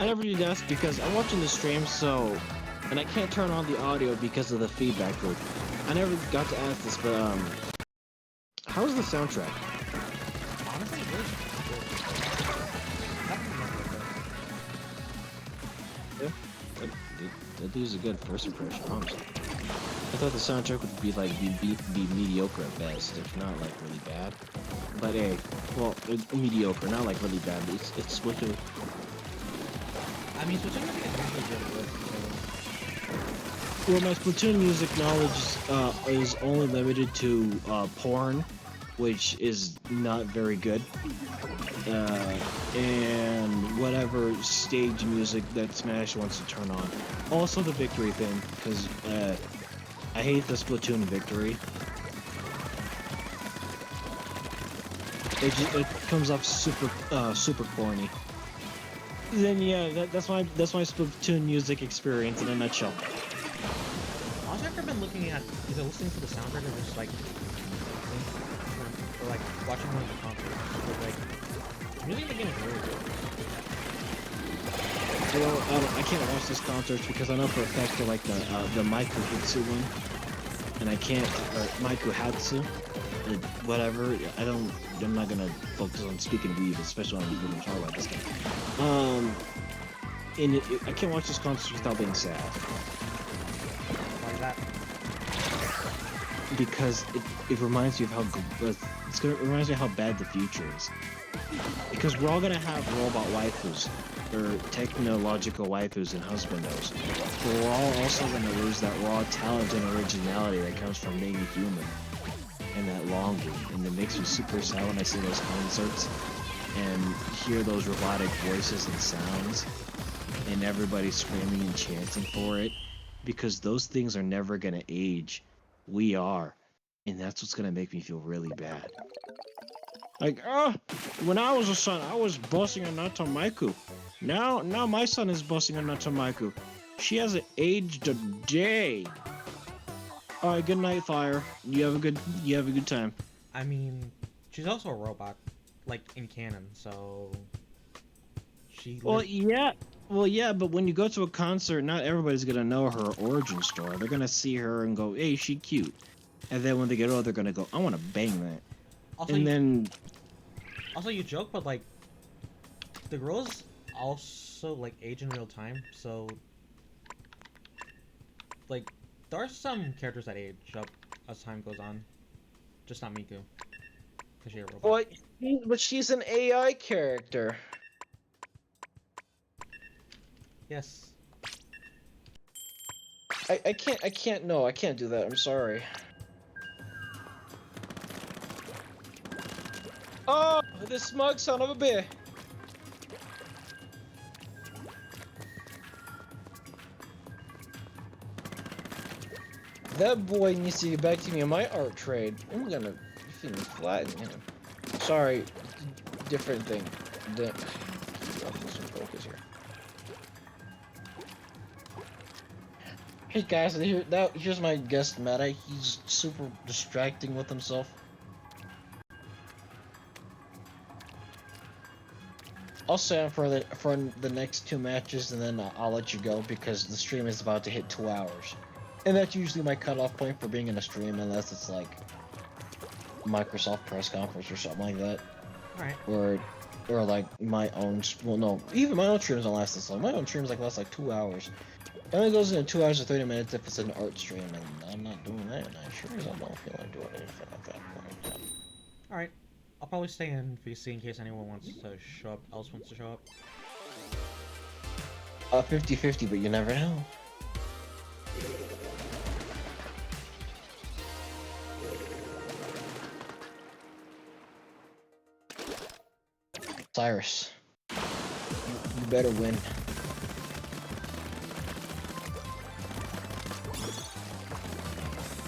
I never did ask because I'm watching the stream, and I can't turn on the audio because of the feedback loop. I never got to ask this, but how's the soundtrack? Honestly, it is good. Yeah, that dude's a good first impression, honestly. I thought the soundtrack would be like be mediocre at best, if not like really bad. But hey, well, mediocre, not like really bad. But it's Splatoon. I mean, Splatoon music is really good. Well, my Splatoon music knowledge is only limited to porn, which is not very good, and whatever stage music that Smash wants to turn on. Also the victory thing, because I hate the Splatoon victory. It comes off super corny. Then yeah, that's my Splatoon music experience in a nutshell. Honestly, I've never been looking at either listening to the soundtrack or just like watching one of the concerts. But like, music in the game is really good. I can't watch these concerts because I know for a fact they're like the Maiku Hitsu one, and I can't, or Maiku Hatsu, whatever. I'm not gonna focus on speaking weeb, especially when we talk about this game. And I can't watch this concert without being sad. Why is that? Because it reminds me of how it reminds me of how bad the future is. Because we're all gonna have robot waifus, or technological waifus and husbandos, but we're all also gonna lose that raw talent and originality that comes from being a human, and that longing, and it makes me super sad when I see those concerts and hear those robotic voices and sounds, and everybody screaming and chanting for it, because those things are never gonna age. We are, and that's what's gonna make me feel really bad. Like, when I was a son, I was bossing a Natomaiku. Now my son is bossing a Natomaiku. She hasn't aged a day. All right, good night, Fire. You have a good time. I mean, she's also a robot, like in canon, so she. Well, yeah, but when you go to a concert, not everybody's gonna know her origin story. They're gonna see her and go, "Hey, she cute," and then when they get older, they're gonna go, "I want to bang that." Also, you joke, but like, the girls also like age in real time, so like, there are some characters that age up as time goes on. Just not Miku, because she's a robot. But she's an AI character. Yes. I can't do that. I'm sorry. Oh, this smug son of a bitch. That boy needs to get back to me on my art trade. I'm gonna flatten him. Sorry, different thing. Focus here. Hey guys, here's my guest Meta. He's super distracting with himself. I'll stay on for the next 2 matches, and then I'll let you go because the stream is about to hit 2 hours, and that's usually my cutoff point for being in a stream, unless it's like Microsoft press conference or something like that. All right. Or like my own. Well, no, even my own streams don't last this long. My own streams last like 2 hours. It only goes into 2 hours and 30 minutes if it's an art stream, and I'm not doing that. And I sure as I don't feel like doing anything at that point. All right. I'll probably stay in VC in case anyone wants to show up. Else wants to show up. 50-50, but you never know. Cyrus, you better win.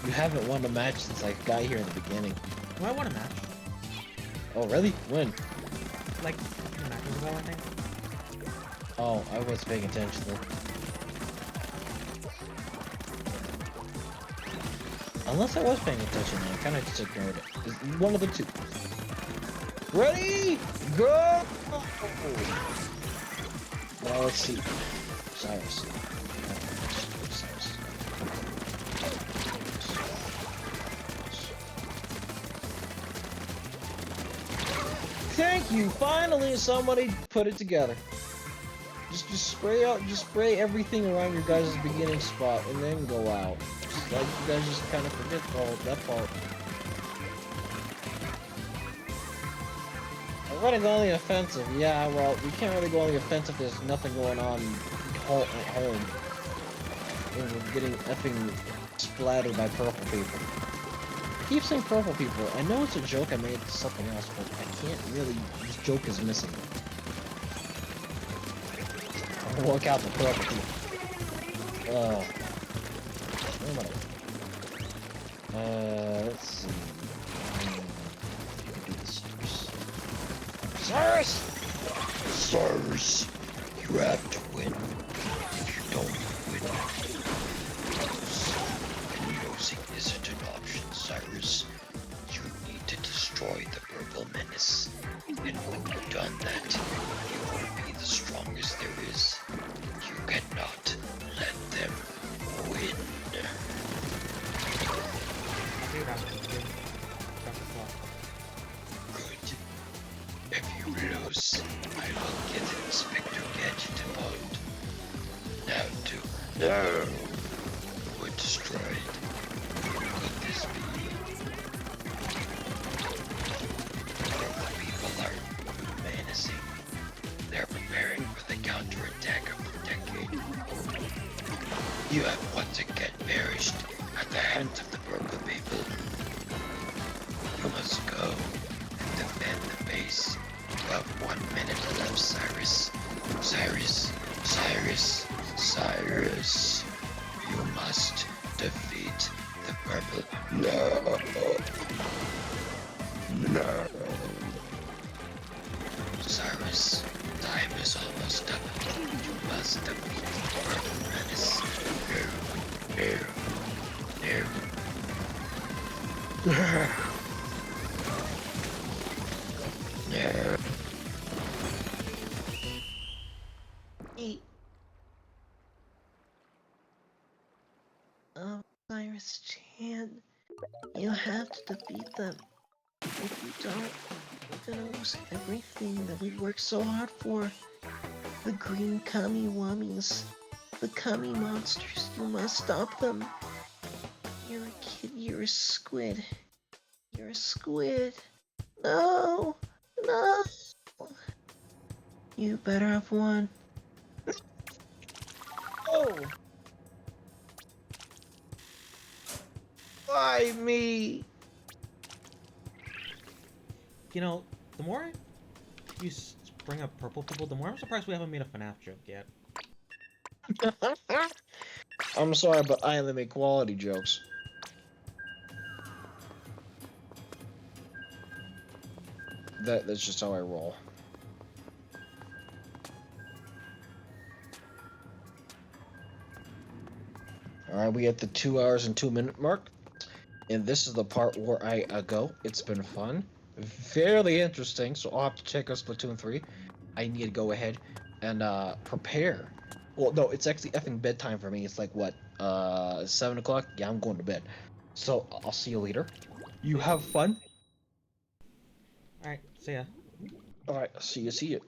You haven't won a match since I got here in the beginning. Well, I won a match. Oh, really? When? Like 2 matches ago, I think. Oh, I was paying attention then. Unless I was paying attention, I kind of just ignored it. It's one of the two. Ready? Go! Now let's see. Cyrus. Thank you! Finally somebody put it together. Just spray everything around your guys' beginning spot and then go out. Just like you guys just kind of forget that part. I'm gonna go on the offensive. Yeah, well, we can't really go on the offensive. There's nothing going on at home. And we're getting effing splattered by purple people. I keep saying purple people. I know it's a joke I made to something else, but I can't really. This joke is missing. I'll work out the purple people. Where am I? Let's see. Do this first. Cyrus! Cyrus, you have to win. If you don't win, losing isn't an option, Cyrus. You need to destroy the purple menace. And when you've done that, you will be the strongest there is. You cannot let them win. Good. If you lose, I will get Inspector Gadget involved. Now no. We're destroyed. Could this be? Purple people are menacing. They're preparing for the counterattack of the decade. You have once again perished at the hands of the purple people. You must go and defend the base. You have 1 minute left, Cyrus. Cyrus. You must defeat the purple. No. Cyrus, time is almost up. You must defeat the purple menace. Hey. Bridget-Chan, you have to defeat them. If you don't, you're gonna lose everything that we worked so hard for. The green kami wummies. The kami monsters. You must stop them. You're a kid. You're a squid. You're a squid. No. You better have won. Oh! Why me? You know, the more you bring up purple people, the more I'm surprised we haven't made a FNAF joke yet. I'm sorry, but I only make quality jokes. That's just how I roll. Alright, we at the 2 hours and 2 minute mark. And this is the part where I go. It's been fun. Fairly interesting, so I'll have to check out Splatoon 3. I need to go ahead and prepare. Well, no, it's actually effing bedtime for me. It's like what, 7 o'clock? Yeah, I'm going to bed. So I'll see you later. You have fun. All right, see ya. All right, see you. See you.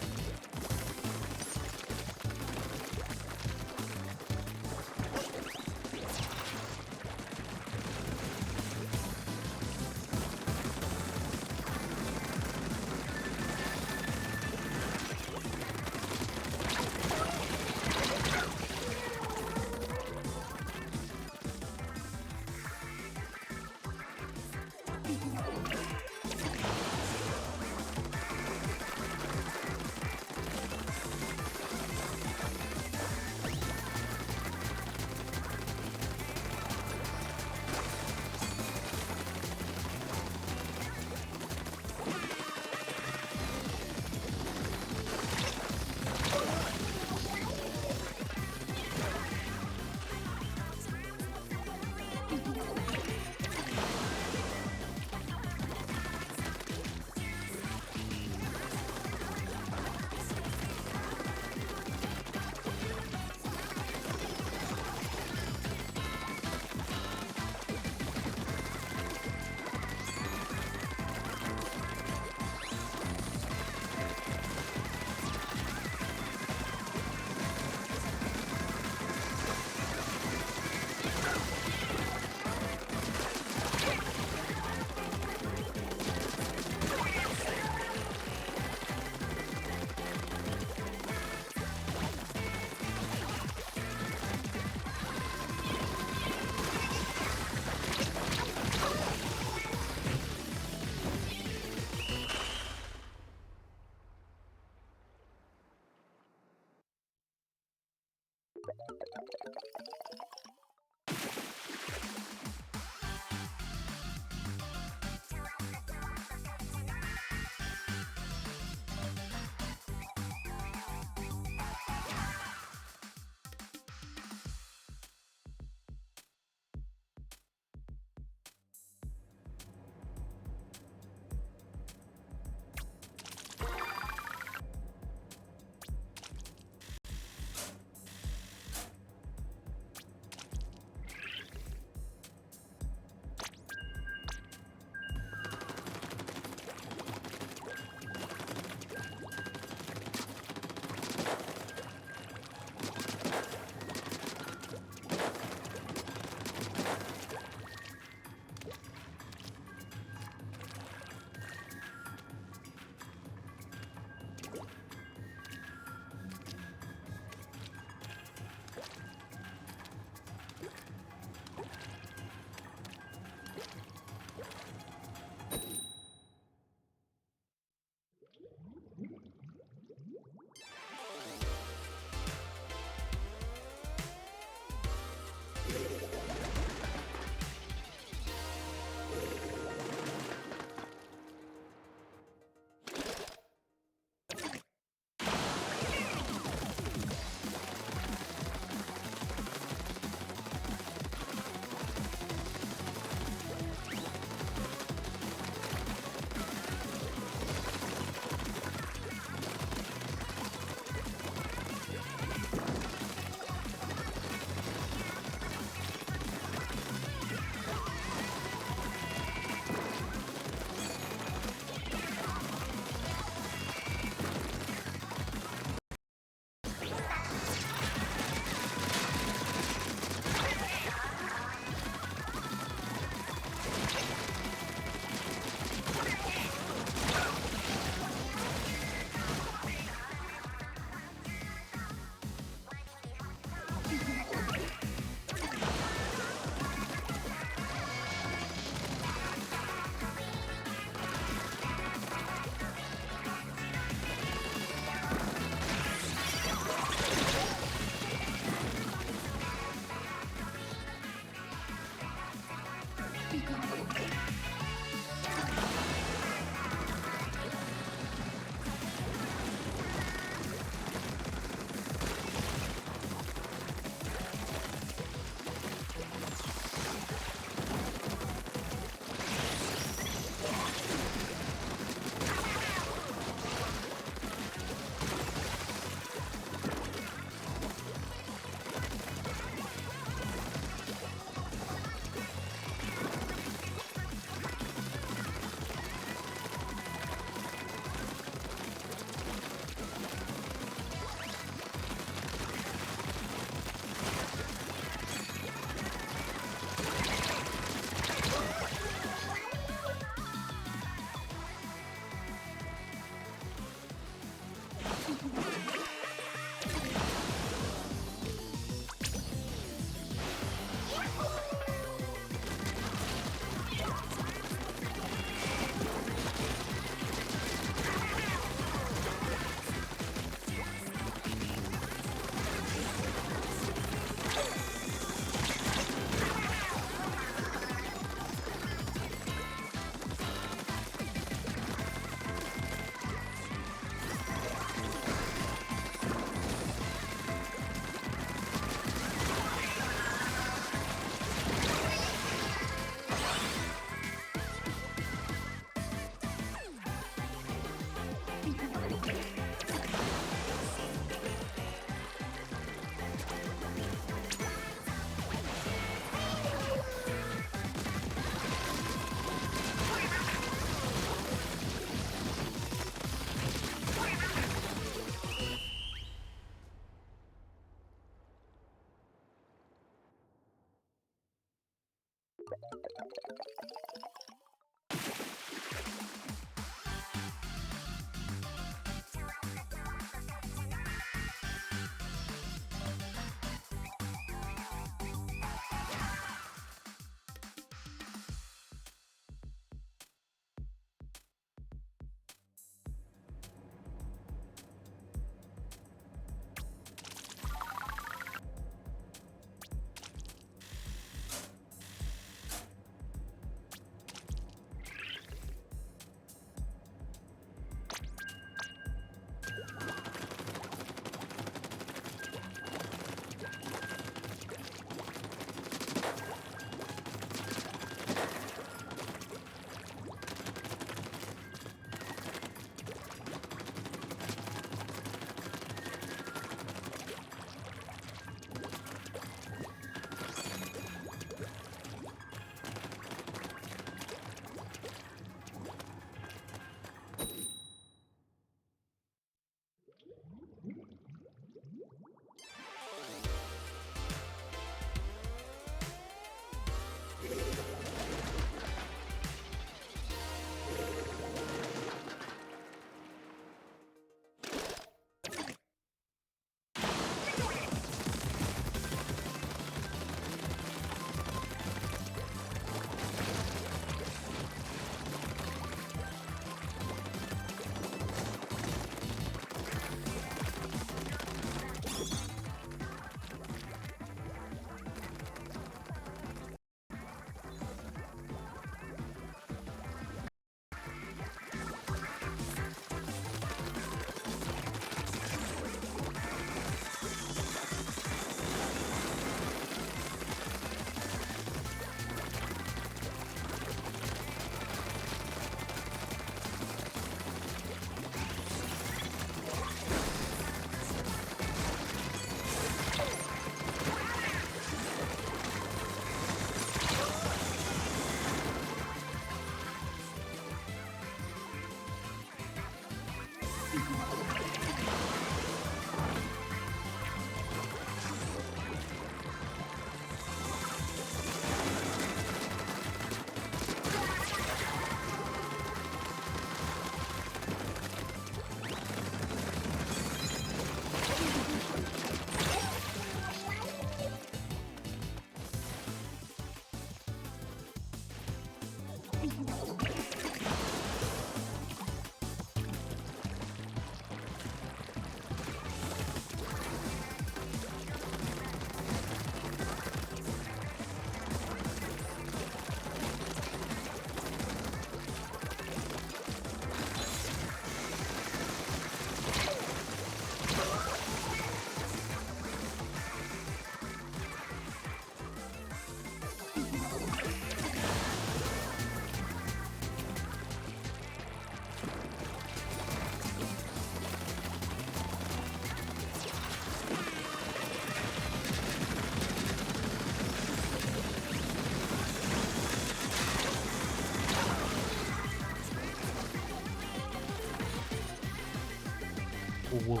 Whoa.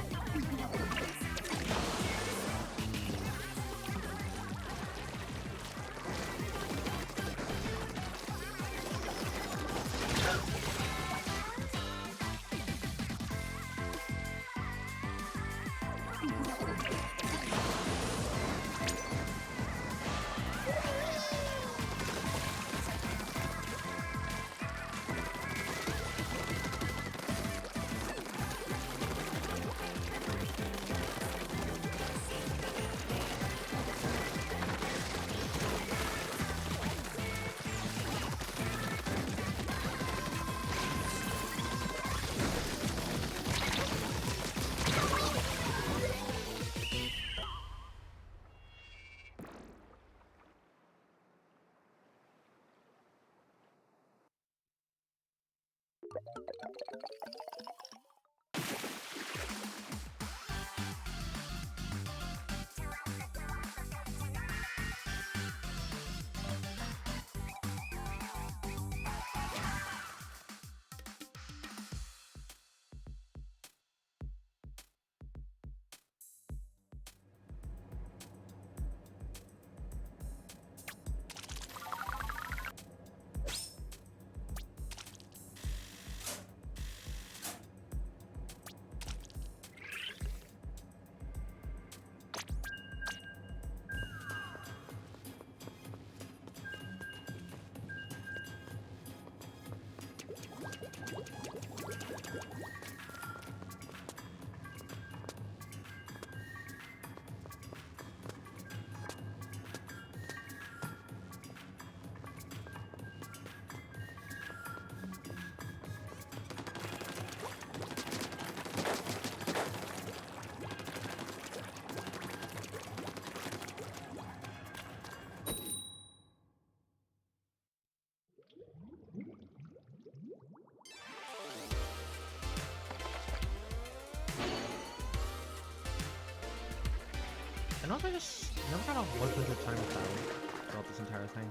And also, I just never got a 100 time battle throughout this entire thing.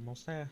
Almost there.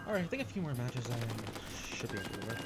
Alright, I think a few more matches I should be able to work.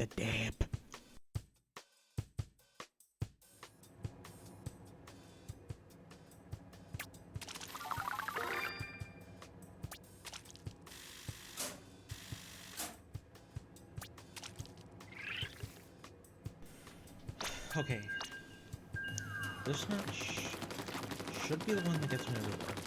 The dip. Okay. This match should be the one that gets me over.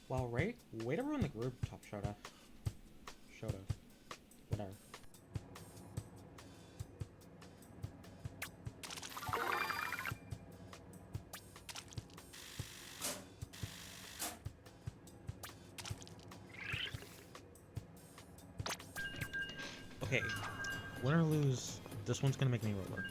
Well, way to ruin the group, Top Shota. Shota. Whatever. Okay, win or lose, this one's gonna make me roller.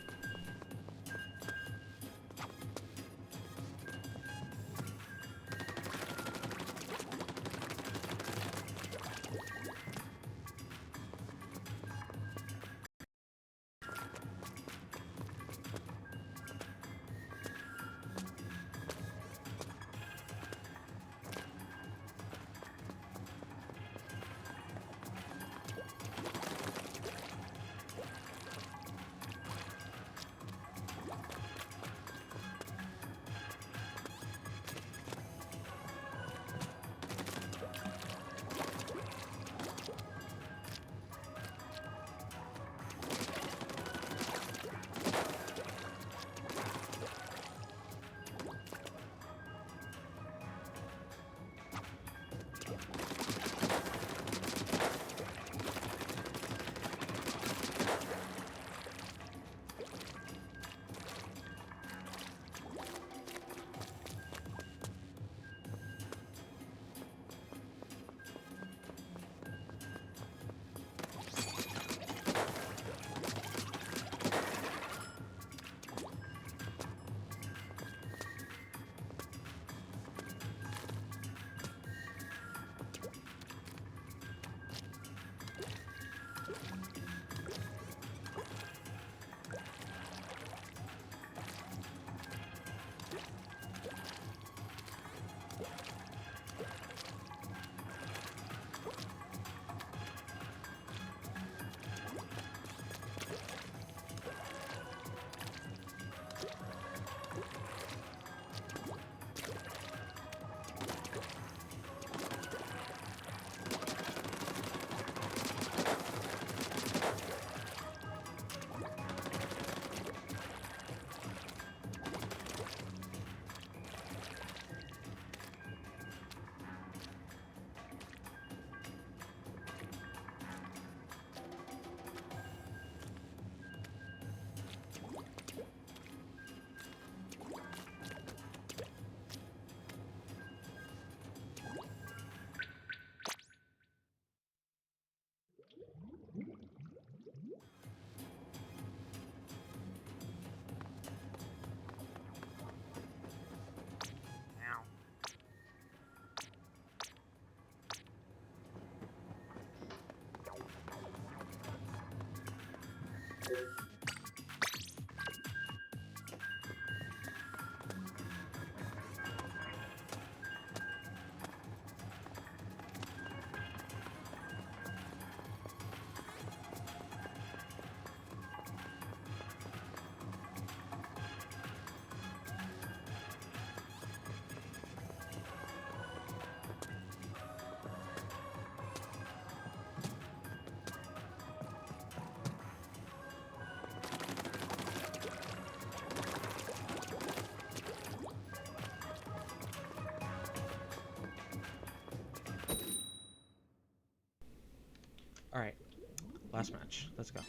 Alright, last match. Let's go.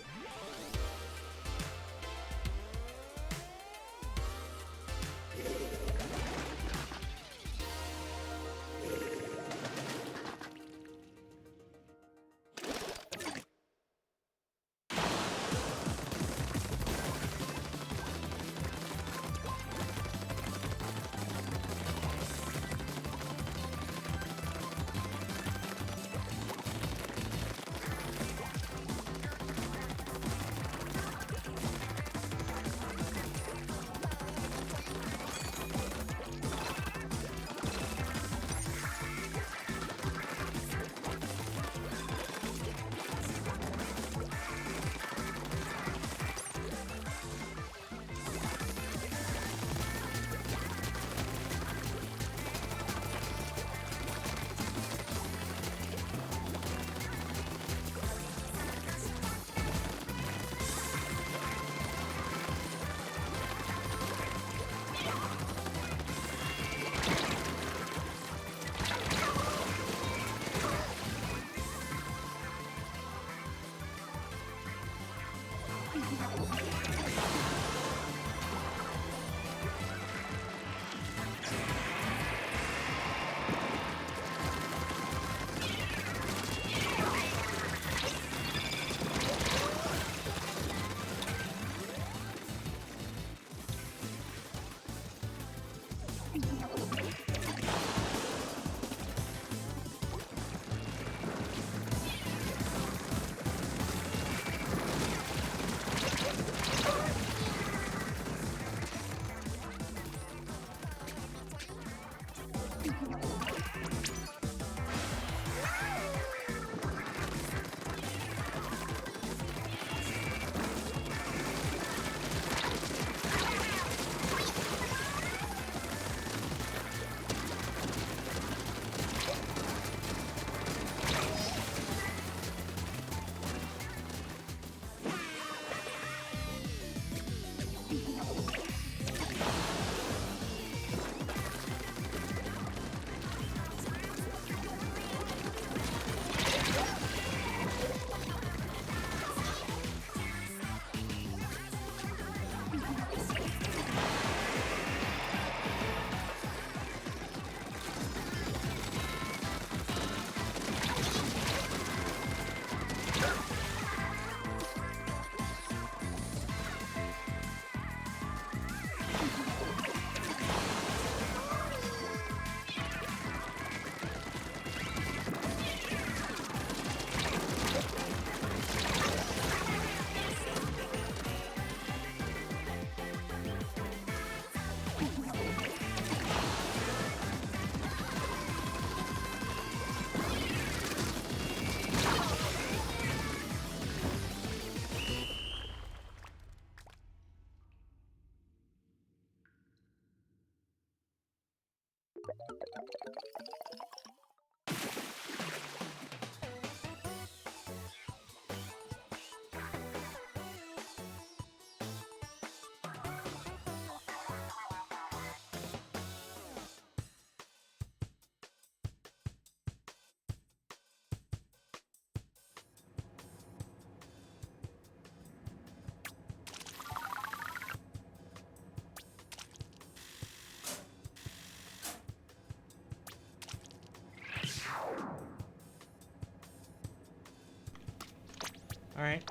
Alright.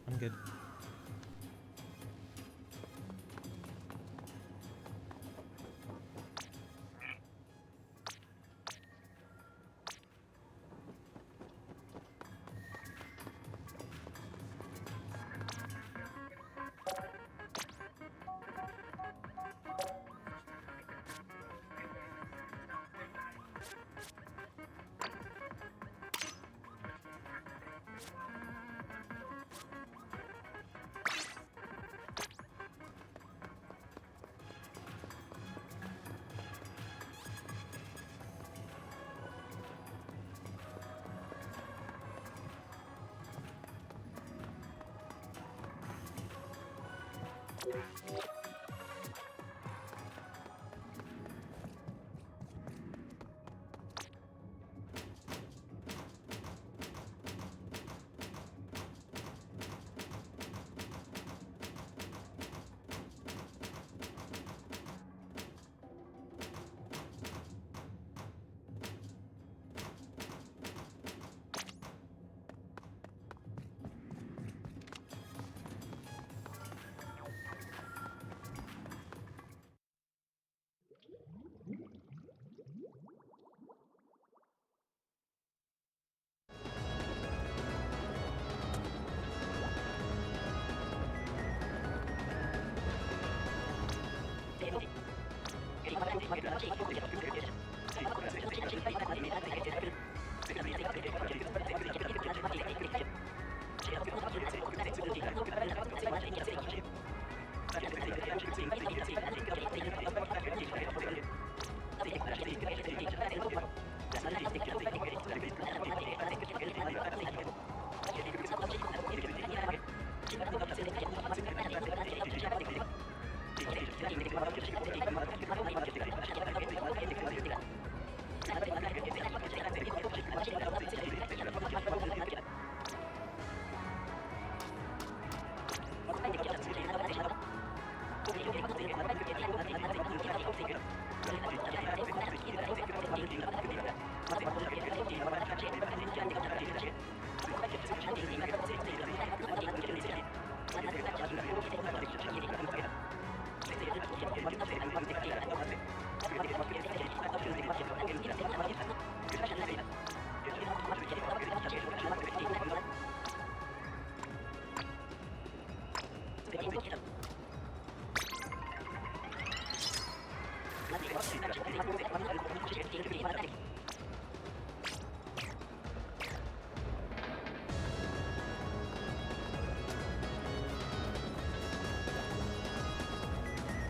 I'm good.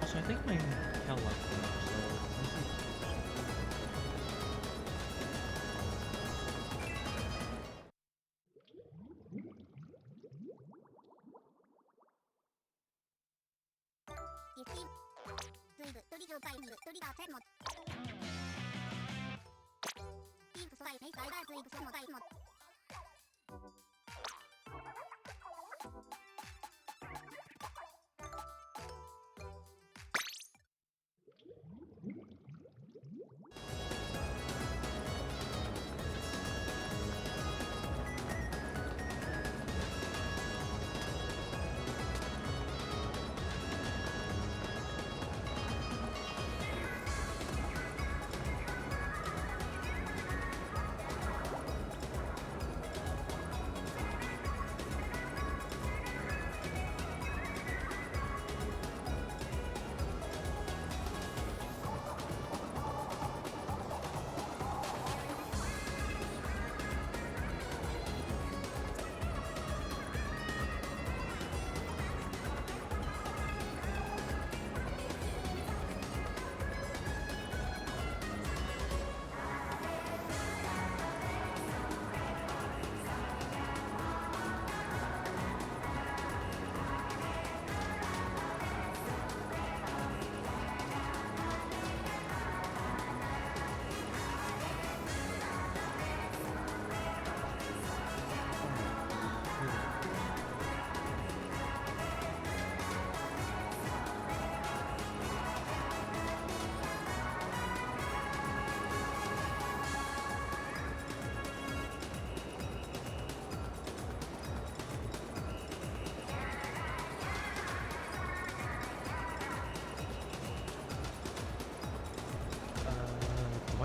Also, I think my hell luck went up, so let's see.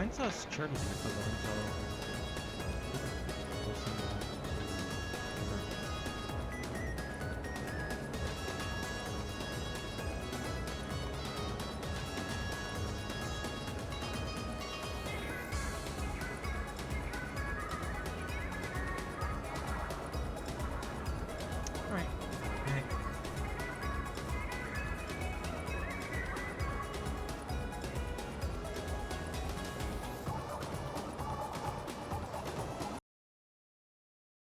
Mine says Church for the so